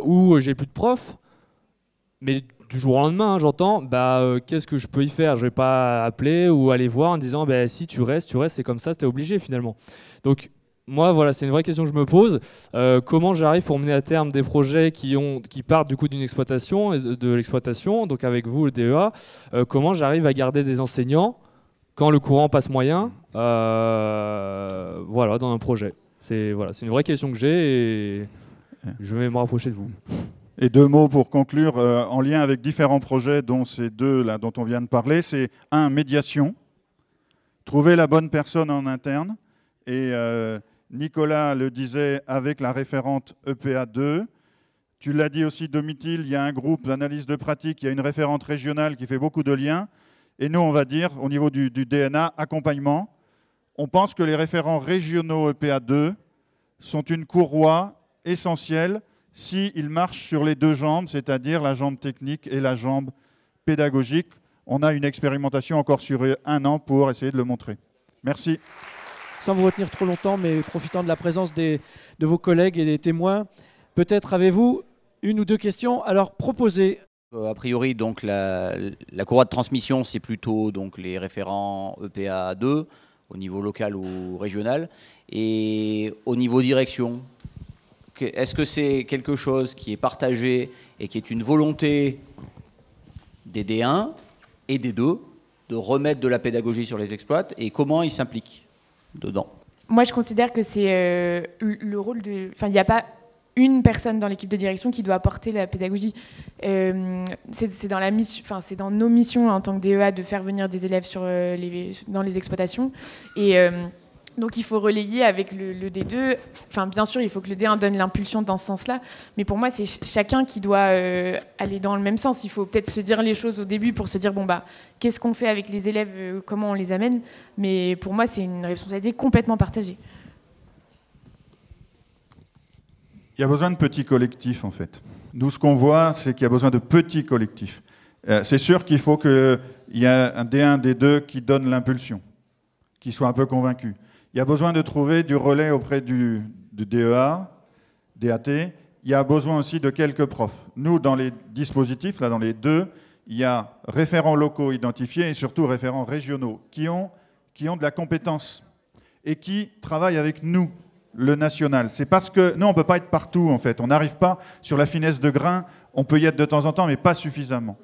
où j'ai plus de profs, mais du jour au lendemain, j'entends, qu'est-ce que je peux y faire? Je vais pas appeler ou aller voir en disant, si tu restes, c'est comme ça, t'es obligé finalement. Donc moi, voilà, c'est une vraie question que je me pose. Comment j'arrive pour mener à terme des projets qui partent du coup d'une exploitation, de l'exploitation, donc avec vous, le DEA, comment j'arrive à garder des enseignants quand le courant passe moyen, voilà, dans un projet. C'est une vraie question que j'ai et je vais me rapprocher de vous. Et 2 mots pour conclure, en lien avec différents projets, dont ces 2 là dont on vient de parler, c'est 1, médiation, trouver la bonne personne en interne, et Nicolas le disait avec la référente EPA2, tu l'as dit aussi Domitil, il y a un groupe d'analyse de pratique, il y a une référente régionale qui fait beaucoup de liens, et nous on va dire au niveau du DNA, accompagnement, on pense que les référents régionaux EPA2 sont une courroie essentielle s'ils marchent sur les 2 jambes, c'est-à-dire la jambe technique et la jambe pédagogique. On a une expérimentation encore sur 1 an pour essayer de le montrer. Merci. Sans vous retenir trop longtemps, mais profitant de la présence de vos collègues et des témoins, peut-être avez-vous 1 ou 2 questions à leur proposer. A priori, donc, la courroie de transmission, c'est plutôt donc, les référents EPA 2 au niveau local ou régional. Et au niveau direction, est-ce que c'est quelque chose qui est partagé et qui est une volonté des D1 et des 2 de remettre de la pédagogie sur les exploits, et comment ils s'impliquent dedans? Moi, je considère que c'est le rôle de... Enfin, il n'y a pas une personne dans l'équipe de direction qui doit apporter la pédagogie. C'est dans la mission, enfin, c'est dans nos missions en tant que DEA de faire venir des élèves dans les exploitations. Et donc il faut relayer avec le D2. Enfin, bien sûr, il faut que le D1 donne l'impulsion dans ce sens-là. Mais pour moi, c'est chacun qui doit aller dans le même sens. Il faut peut-être se dire les choses au début pour se dire, qu'est-ce qu'on fait avec les élèves, comment on les amène. Mais pour moi, c'est une responsabilité complètement partagée. Il y a besoin de petits collectifs, en fait. Nous, ce qu'on voit, c'est qu'il y a besoin de petits collectifs. C'est sûr qu'il faut qu'il y ait un D1, D2 qui donne l'impulsion, qui soit un peu convaincu. Il y a besoin de trouver du relais auprès du DEA, DAT. Il y a besoin aussi de quelques profs. Nous, dans les dispositifs, là, dans les 2, il y a référents locaux identifiés et surtout référents régionaux qui ont de la compétence et qui travaillent avec nous, le national. C'est parce que nous, on ne peut pas être partout, en fait. On n'arrive pas sur la finesse de grain. On peut y être de temps en temps, mais pas suffisamment.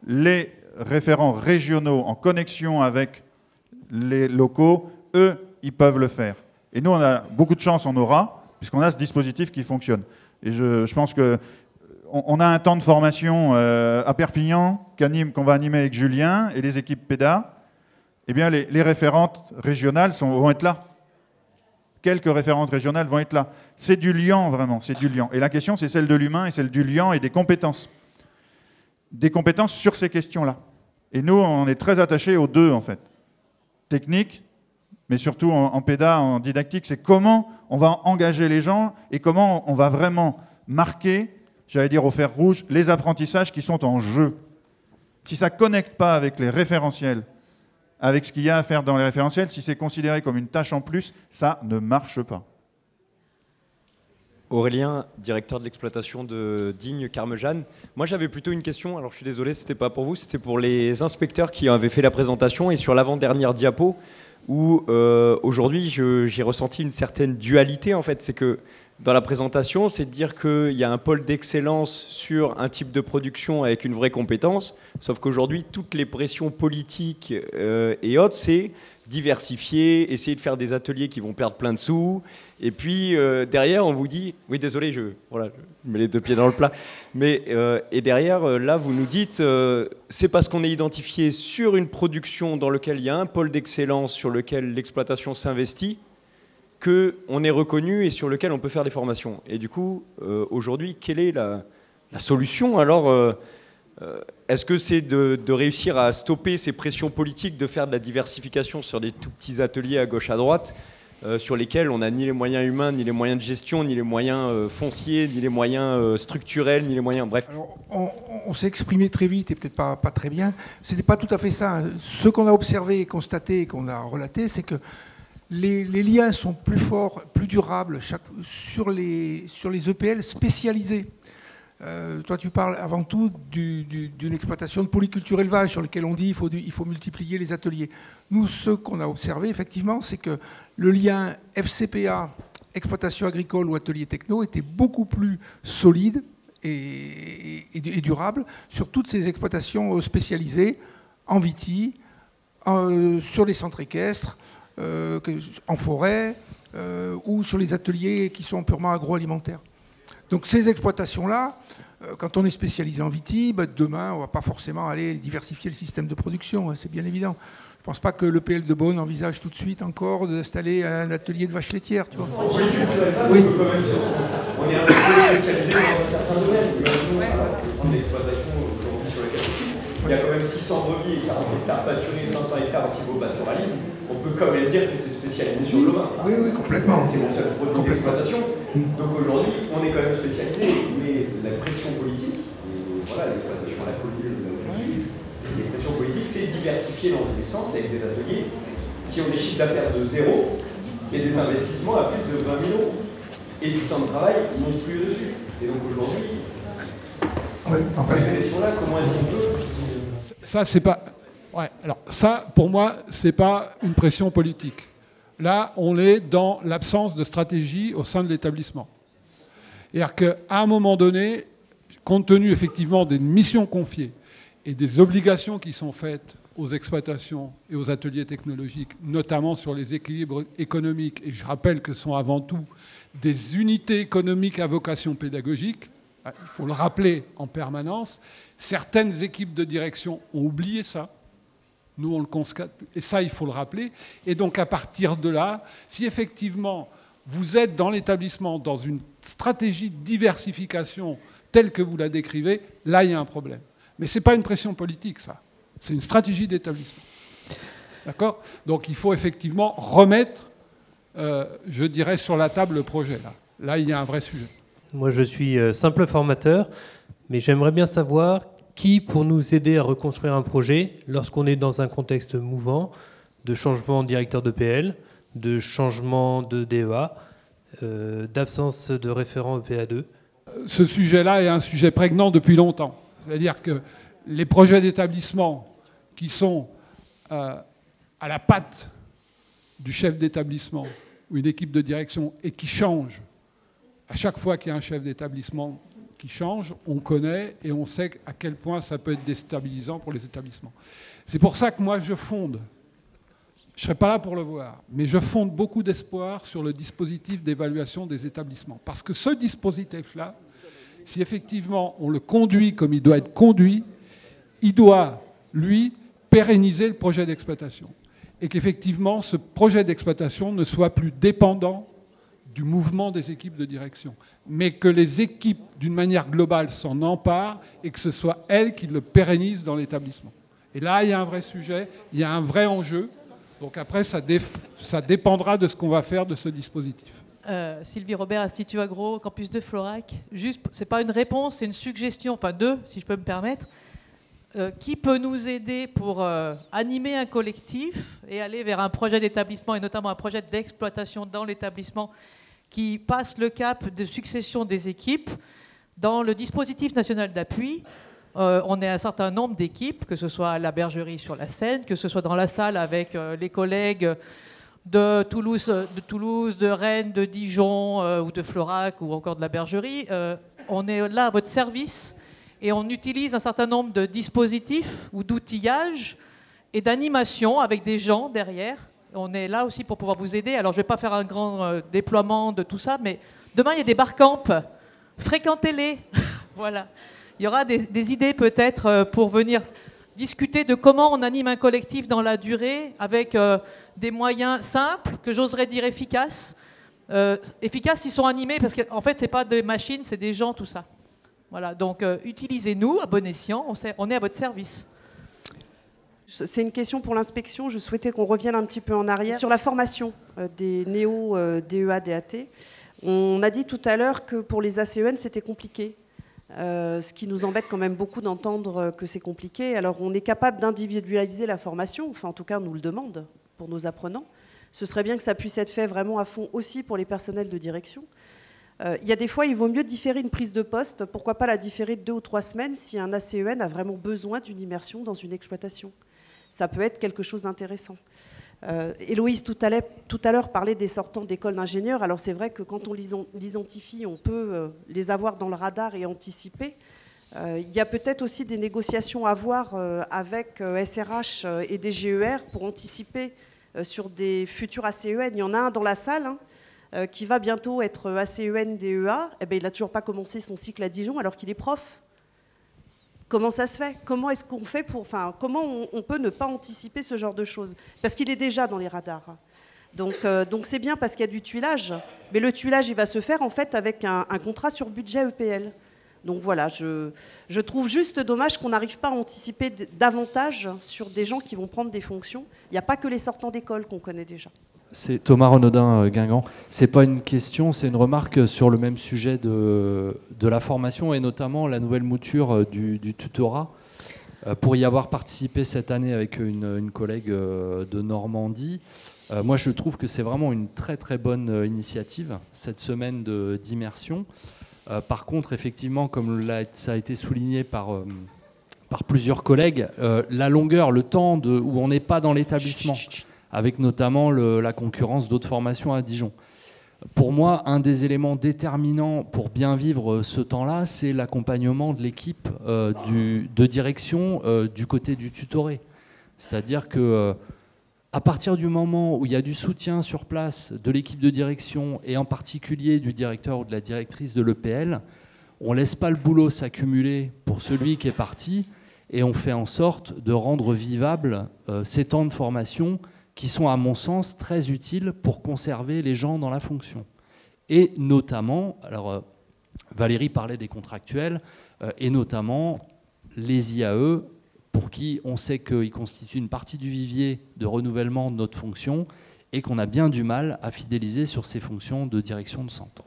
Les référents régionaux en connexion avec les locaux, eux, ils peuvent le faire. Et nous, on a beaucoup de chance, on aura, puisqu'on a ce dispositif qui fonctionne. Et je pense qu'on a un temps de formation à Perpignan qu'on va animer avec Julien et les équipes PEDA. Eh bien, les référentes régionales vont être là. Quelques référentes régionales vont être là. C'est du liant, vraiment, c'est du liant. Et la question, c'est celle de l'humain et celle du liant et des compétences. Des compétences sur ces questions-là. Et nous, on est très attachés aux deux, en fait. Technique, mais surtout en PEDA, en didactique, c'est comment on va engager les gens et comment on va vraiment marquer, j'allais dire au fer rouge, les apprentissages qui sont en jeu. Si ça ne connecte pas avec les référentiels, avec ce qu'il y a à faire dans les référentiels, si c'est considéré comme une tâche en plus, ça ne marche pas. Aurélien, directeur de l'exploitation de Digne Carmejane. Moi, j'avais plutôt une question. Alors, je suis désolé, c'était pas pour vous, c'était pour les inspecteurs qui avaient fait la présentation. Et sur l'avant-dernière diapo, où aujourd'hui, j'ai ressenti une certaine dualité, en fait. C'est que dans la présentation, c'est de dire qu'il y a un pôle d'excellence sur un type de production avec une vraie compétence. Sauf qu'aujourd'hui, toutes les pressions politiques et autres, c'est diversifier, essayer de faire des ateliers qui vont perdre plein de sous. Et puis, derrière, on vous dit... Oui, désolé, je mets les deux pieds dans le plat. Mais, et derrière, là, vous nous dites, c'est parce qu'on est identifié sur une production dans laquelle il y a un pôle d'excellence sur lequel l'exploitation s'investit, qu'on est reconnu et sur lequel on peut faire des formations. Et du coup, aujourd'hui, quelle est la solution? Alors, est-ce que c'est de réussir à stopper ces pressions politiques, de faire de la diversification sur des tout petits ateliers à gauche, à droite, sur lesquels on n'a ni les moyens humains, ni les moyens de gestion, ni les moyens fonciers, ni les moyens structurels, ni les moyens... Bref. Alors, on s'est exprimé très vite et peut-être pas très bien. Ce n'était pas tout à fait ça. Ce qu'on a observé, constaté et qu'on a relaté, c'est que les liens sont plus forts, plus durables sur les EPL spécialisés. Toi, tu parles avant tout d'une exploitation de polyculture élevage sur laquelle on dit il faut multiplier les ateliers. Nous, ce qu'on a observé, effectivement, c'est que le lien FCPA, exploitation agricole ou atelier techno, était beaucoup plus solide et durable sur toutes ces exploitations spécialisées en viti, sur les centres équestres, en forêt ou sur les ateliers qui sont purement agroalimentaires. Donc ces exploitations-là, quand on est spécialisé en viti, demain, on ne va pas forcément aller diversifier le système de production, c'est bien évident. Je ne pense pas que l'EPL de Beaune envisage tout de suite encore d'installer un atelier de vaches laitières. Tu vois. Oui. On est un peu spécialisé dans un certain domaine. On est l'exploitation aujourd'hui sur lequel il y a quand même 600 brebis et 40 hectares pâturés, 500 hectares en silvopastoralisme. On peut quand même dire que c'est spécialisé sur le vin. Oui, complètement. C'est mon seul produit d'exploitation. Donc aujourd'hui, on est quand même spécialisé, mais la pression politique, et voilà, l'exploitation à la colline, les pressions politiques, c'est diversifier dans tous les sens avec des ateliers qui ont des chiffres d'affaires de 0 et des investissements à plus de 20 000 euros. Et du temps de travail monstrueux dessus. Et donc aujourd'hui, cette question-là, comment est-ce qu'on peut... Ça, c'est pas... Ouais, alors ça, pour moi, c'est pas une pression politique. Là, on est dans l'absence de stratégie au sein de l'établissement. C'est-à-dire qu'à un moment donné, compte tenu effectivement des missions confiées et des obligations qui sont faites aux exploitations et aux ateliers technologiques, notamment sur les équilibres économiques, et je rappelle que ce sont avant tout des unités économiques à vocation pédagogique, il faut le rappeler en permanence, certaines équipes de direction ont oublié ça. Nous, on le constate, et ça, il faut le rappeler. Et donc, à partir de là, si effectivement, vous êtes dans l'établissement, dans une stratégie de diversification telle que vous la décrivez, là, il y a un problème. Mais ce n'est pas une pression politique, ça. C'est une stratégie d'établissement. D'accord ? Donc, il faut effectivement remettre, je dirais, sur la table le projet. Là, il y a un vrai sujet. Moi, je suis simple formateur, mais j'aimerais bien savoir qui, pour nous aider à reconstruire un projet, lorsqu'on est dans un contexte mouvant, de changement de directeur d'EPL, de changement de DEA, d'absence de référent EPA2. Ce sujet-là est un sujet prégnant depuis longtemps. C'est-à-dire que les projets d'établissement qui sont à la patte du chef d'établissement ou une équipe de direction et qui changent, à chaque fois qu'il y a un chef d'établissement qui change, on connaît et on sait à quel point ça peut être déstabilisant pour les établissements. C'est pour ça que moi je fonde je ne serai pas là pour le voir, mais je fonde beaucoup d'espoir sur le dispositif d'évaluation des établissements. Parce que ce dispositif-là, si effectivement on le conduit comme il doit être conduit, il doit, lui, pérenniser le projet d'exploitation. Et qu'effectivement, ce projet d'exploitation ne soit plus dépendant du mouvement des équipes de direction, mais que les équipes, d'une manière globale, s'en emparent et que ce soit elles qui le pérennisent dans l'établissement. Et là, il y a un vrai sujet, il y a un vrai enjeu. Donc après, ça dépendra de ce qu'on va faire de ce dispositif. Sylvie Robert, Institut Agro, campus de Florac. Juste, c'est pas une réponse, c'est une suggestion, enfin deux, si je peux me permettre. Qui peut nous aider pour animer un collectif et aller vers un projet d'établissement, et notamment un projet d'exploitation dans l'établissement qui passe le cap de succession des équipes. Dans le dispositif national d'appui, on est un certain nombre d'équipes, que ce soit à la bergerie sur la Seine, que ce soit dans la salle avec les collègues de Toulouse, de Rennes, de Dijon ou de Florac ou encore de la bergerie. On est là à votre service et on utilise un certain nombre de dispositifs ou d'outillage et d'animation avec des gens derrière. On est là aussi pour pouvoir vous aider. Alors, je ne vais pas faire un grand déploiement de tout ça, mais demain, il y a des barcamps. Fréquentez-les. Voilà. Il y aura des idées peut-être pour venir discuter de comment on anime un collectif dans la durée avec des moyens simples, que j'oserais dire efficaces. Efficaces, ils sont animés parce qu'en fait, ce n'est pas des machines, c'est des gens, tout ça. Voilà. Donc, utilisez-nous à bon escient. On est à votre service. C'est une question pour l'inspection. Je souhaitais qu'on revienne un petit peu en arrière sur la formation des néo-DEA, DAT. On a dit tout à l'heure que pour les ACEN, c'était compliqué. Ce qui nous embête quand même beaucoup d'entendre que c'est compliqué. Alors, on est capable d'individualiser la formation. Enfin, en tout cas, on nous le demande pour nos apprenants. Ce serait bien que ça puisse être fait vraiment à fond aussi pour les personnels de direction. Il y a des fois, il vaut mieux différer une prise de poste. Pourquoi pas la différer de 2 ou 3 semaines si un ACEN a vraiment besoin d'une immersion dans une exploitation. Ça peut être quelque chose d'intéressant. Héloïse, tout à l'heure, parlait des sortants d'école d'ingénieurs. Alors c'est vrai que quand on l'identifie, on peut les avoir dans le radar et anticiper. Il y a peut-être aussi des négociations à avoir avec SRH et des GER pour anticiper sur des futurs ACEN. Il y en a un dans la salle qui va bientôt être ACEN DEA. Eh bien, il n'a toujours pas commencé son cycle à Dijon alors qu'il est prof. Comment ça se fait? Comment est-ce qu'on fait pour, comment on peut ne pas anticiper ce genre de choses? Parce qu'il est déjà dans les radars. Donc c'est bien parce qu'il y a du tuilage. Mais le tuilage, il va se faire en fait avec un contrat sur budget EPL. Donc voilà, je trouve juste dommage qu'on n'arrive pas à anticiper davantage sur des gens qui vont prendre des fonctions. Il n'y a pas que les sortants d'école qu'on connaît déjà. C'est Thomas Renaudin, Guingamp. C'est pas une question, c'est une remarque sur le même sujet de la formation et notamment la nouvelle mouture du tutorat. Pour y avoir participé cette année avec une collègue de Normandie, moi je trouve que c'est vraiment une très très bonne initiative, cette semaine d'immersion. Par contre, effectivement, comme ça a été souligné par plusieurs collègues, la longueur, le temps où on n'est pas dans l'établissement, avec notamment la concurrence d'autres formations à Dijon. Pour moi, un des éléments déterminants pour bien vivre ce temps-là, c'est l'accompagnement de l'équipe de direction du côté du tutoré. C'est-à-dire que à partir du moment où il y a du soutien sur place de l'équipe de direction et en particulier du directeur ou de la directrice de l'EPL, on ne laisse pas le boulot s'accumuler pour celui qui est parti et on fait en sorte de rendre vivables ces temps de formation qui sont, à mon sens, très utiles pour conserver les gens dans la fonction. Et notamment, alors Valérie parlait des contractuels, et notamment les IAE, pour qui on sait qu'ils constituent une partie du vivier de renouvellement de notre fonction et qu'on a bien du mal à fidéliser sur ces fonctions de direction de centre.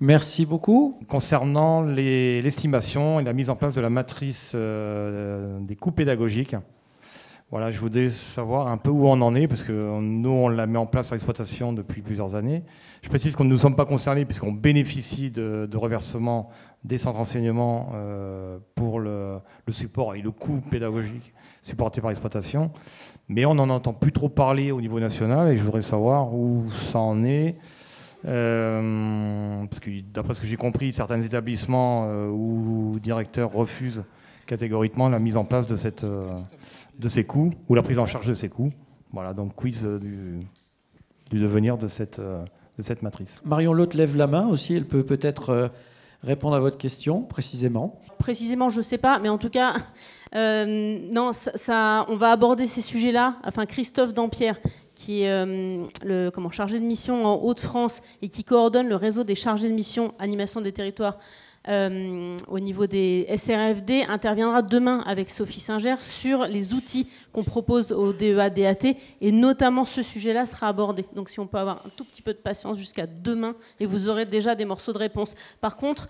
Merci beaucoup. Concernant l'estimation et la mise en place de la matrice des coûts pédagogiques, voilà, je voudrais savoir un peu où on en est, parce que nous, on la met en place à l'exploitation depuis plusieurs années. Je précise que nous ne sommes pas concernés, puisqu'on bénéficie de reversements des centres d'enseignement pour le support et le coût pédagogique supporté par l'exploitation. Mais on n'en entend plus trop parler au niveau national, et je voudrais savoir où ça en est. Parce que d'après ce que j'ai compris, certains établissements ou directeurs refusent catégoriquement la mise en place de ces coûts, ou la prise en charge de ces coûts, Voilà, donc quiz du devenir de cette matrice. Marion Lotte lève la main aussi, elle peut peut-être répondre à votre question précisément. Précisément, je ne sais pas, mais en tout cas, non, on va aborder ces sujets-là. Enfin, Christophe Dampierre, qui est le chargé de mission en Hauts-de-France et qui coordonne le réseau des chargés de mission animation des territoires au niveau des SRFD, interviendra demain avec Sophie Singer sur les outils qu'on propose au DEA, DAT, et notamment ce sujet-là sera abordé. Donc si on peut avoir un tout petit peu de patience jusqu'à demain, et vous aurez déjà des morceaux de réponse. Par contre,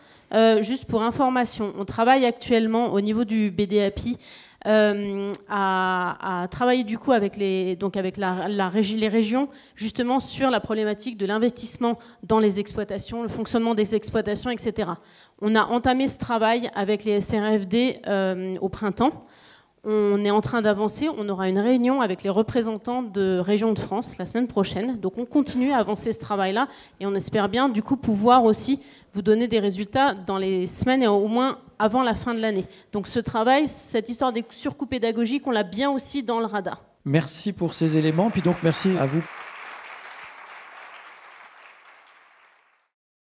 juste pour information, on travaille actuellement au niveau du BDAPI à travailler du coup avec les régions justement sur la problématique de l'investissement dans les exploitations, le fonctionnement des exploitations, etc. On a entamé ce travail avec les SRFD au printemps. On est en train d'avancer, on aura une réunion avec les représentants de Régions de France la semaine prochaine. Donc on continue à avancer ce travail-là et on espère bien du coup pouvoir aussi vous donner des résultats dans les semaines et au moins avant la fin de l'année. Donc ce travail, cette histoire des surcoûts pédagogiques, on l'a bien aussi dans le radar. Merci pour ces éléments, puis donc merci à vous.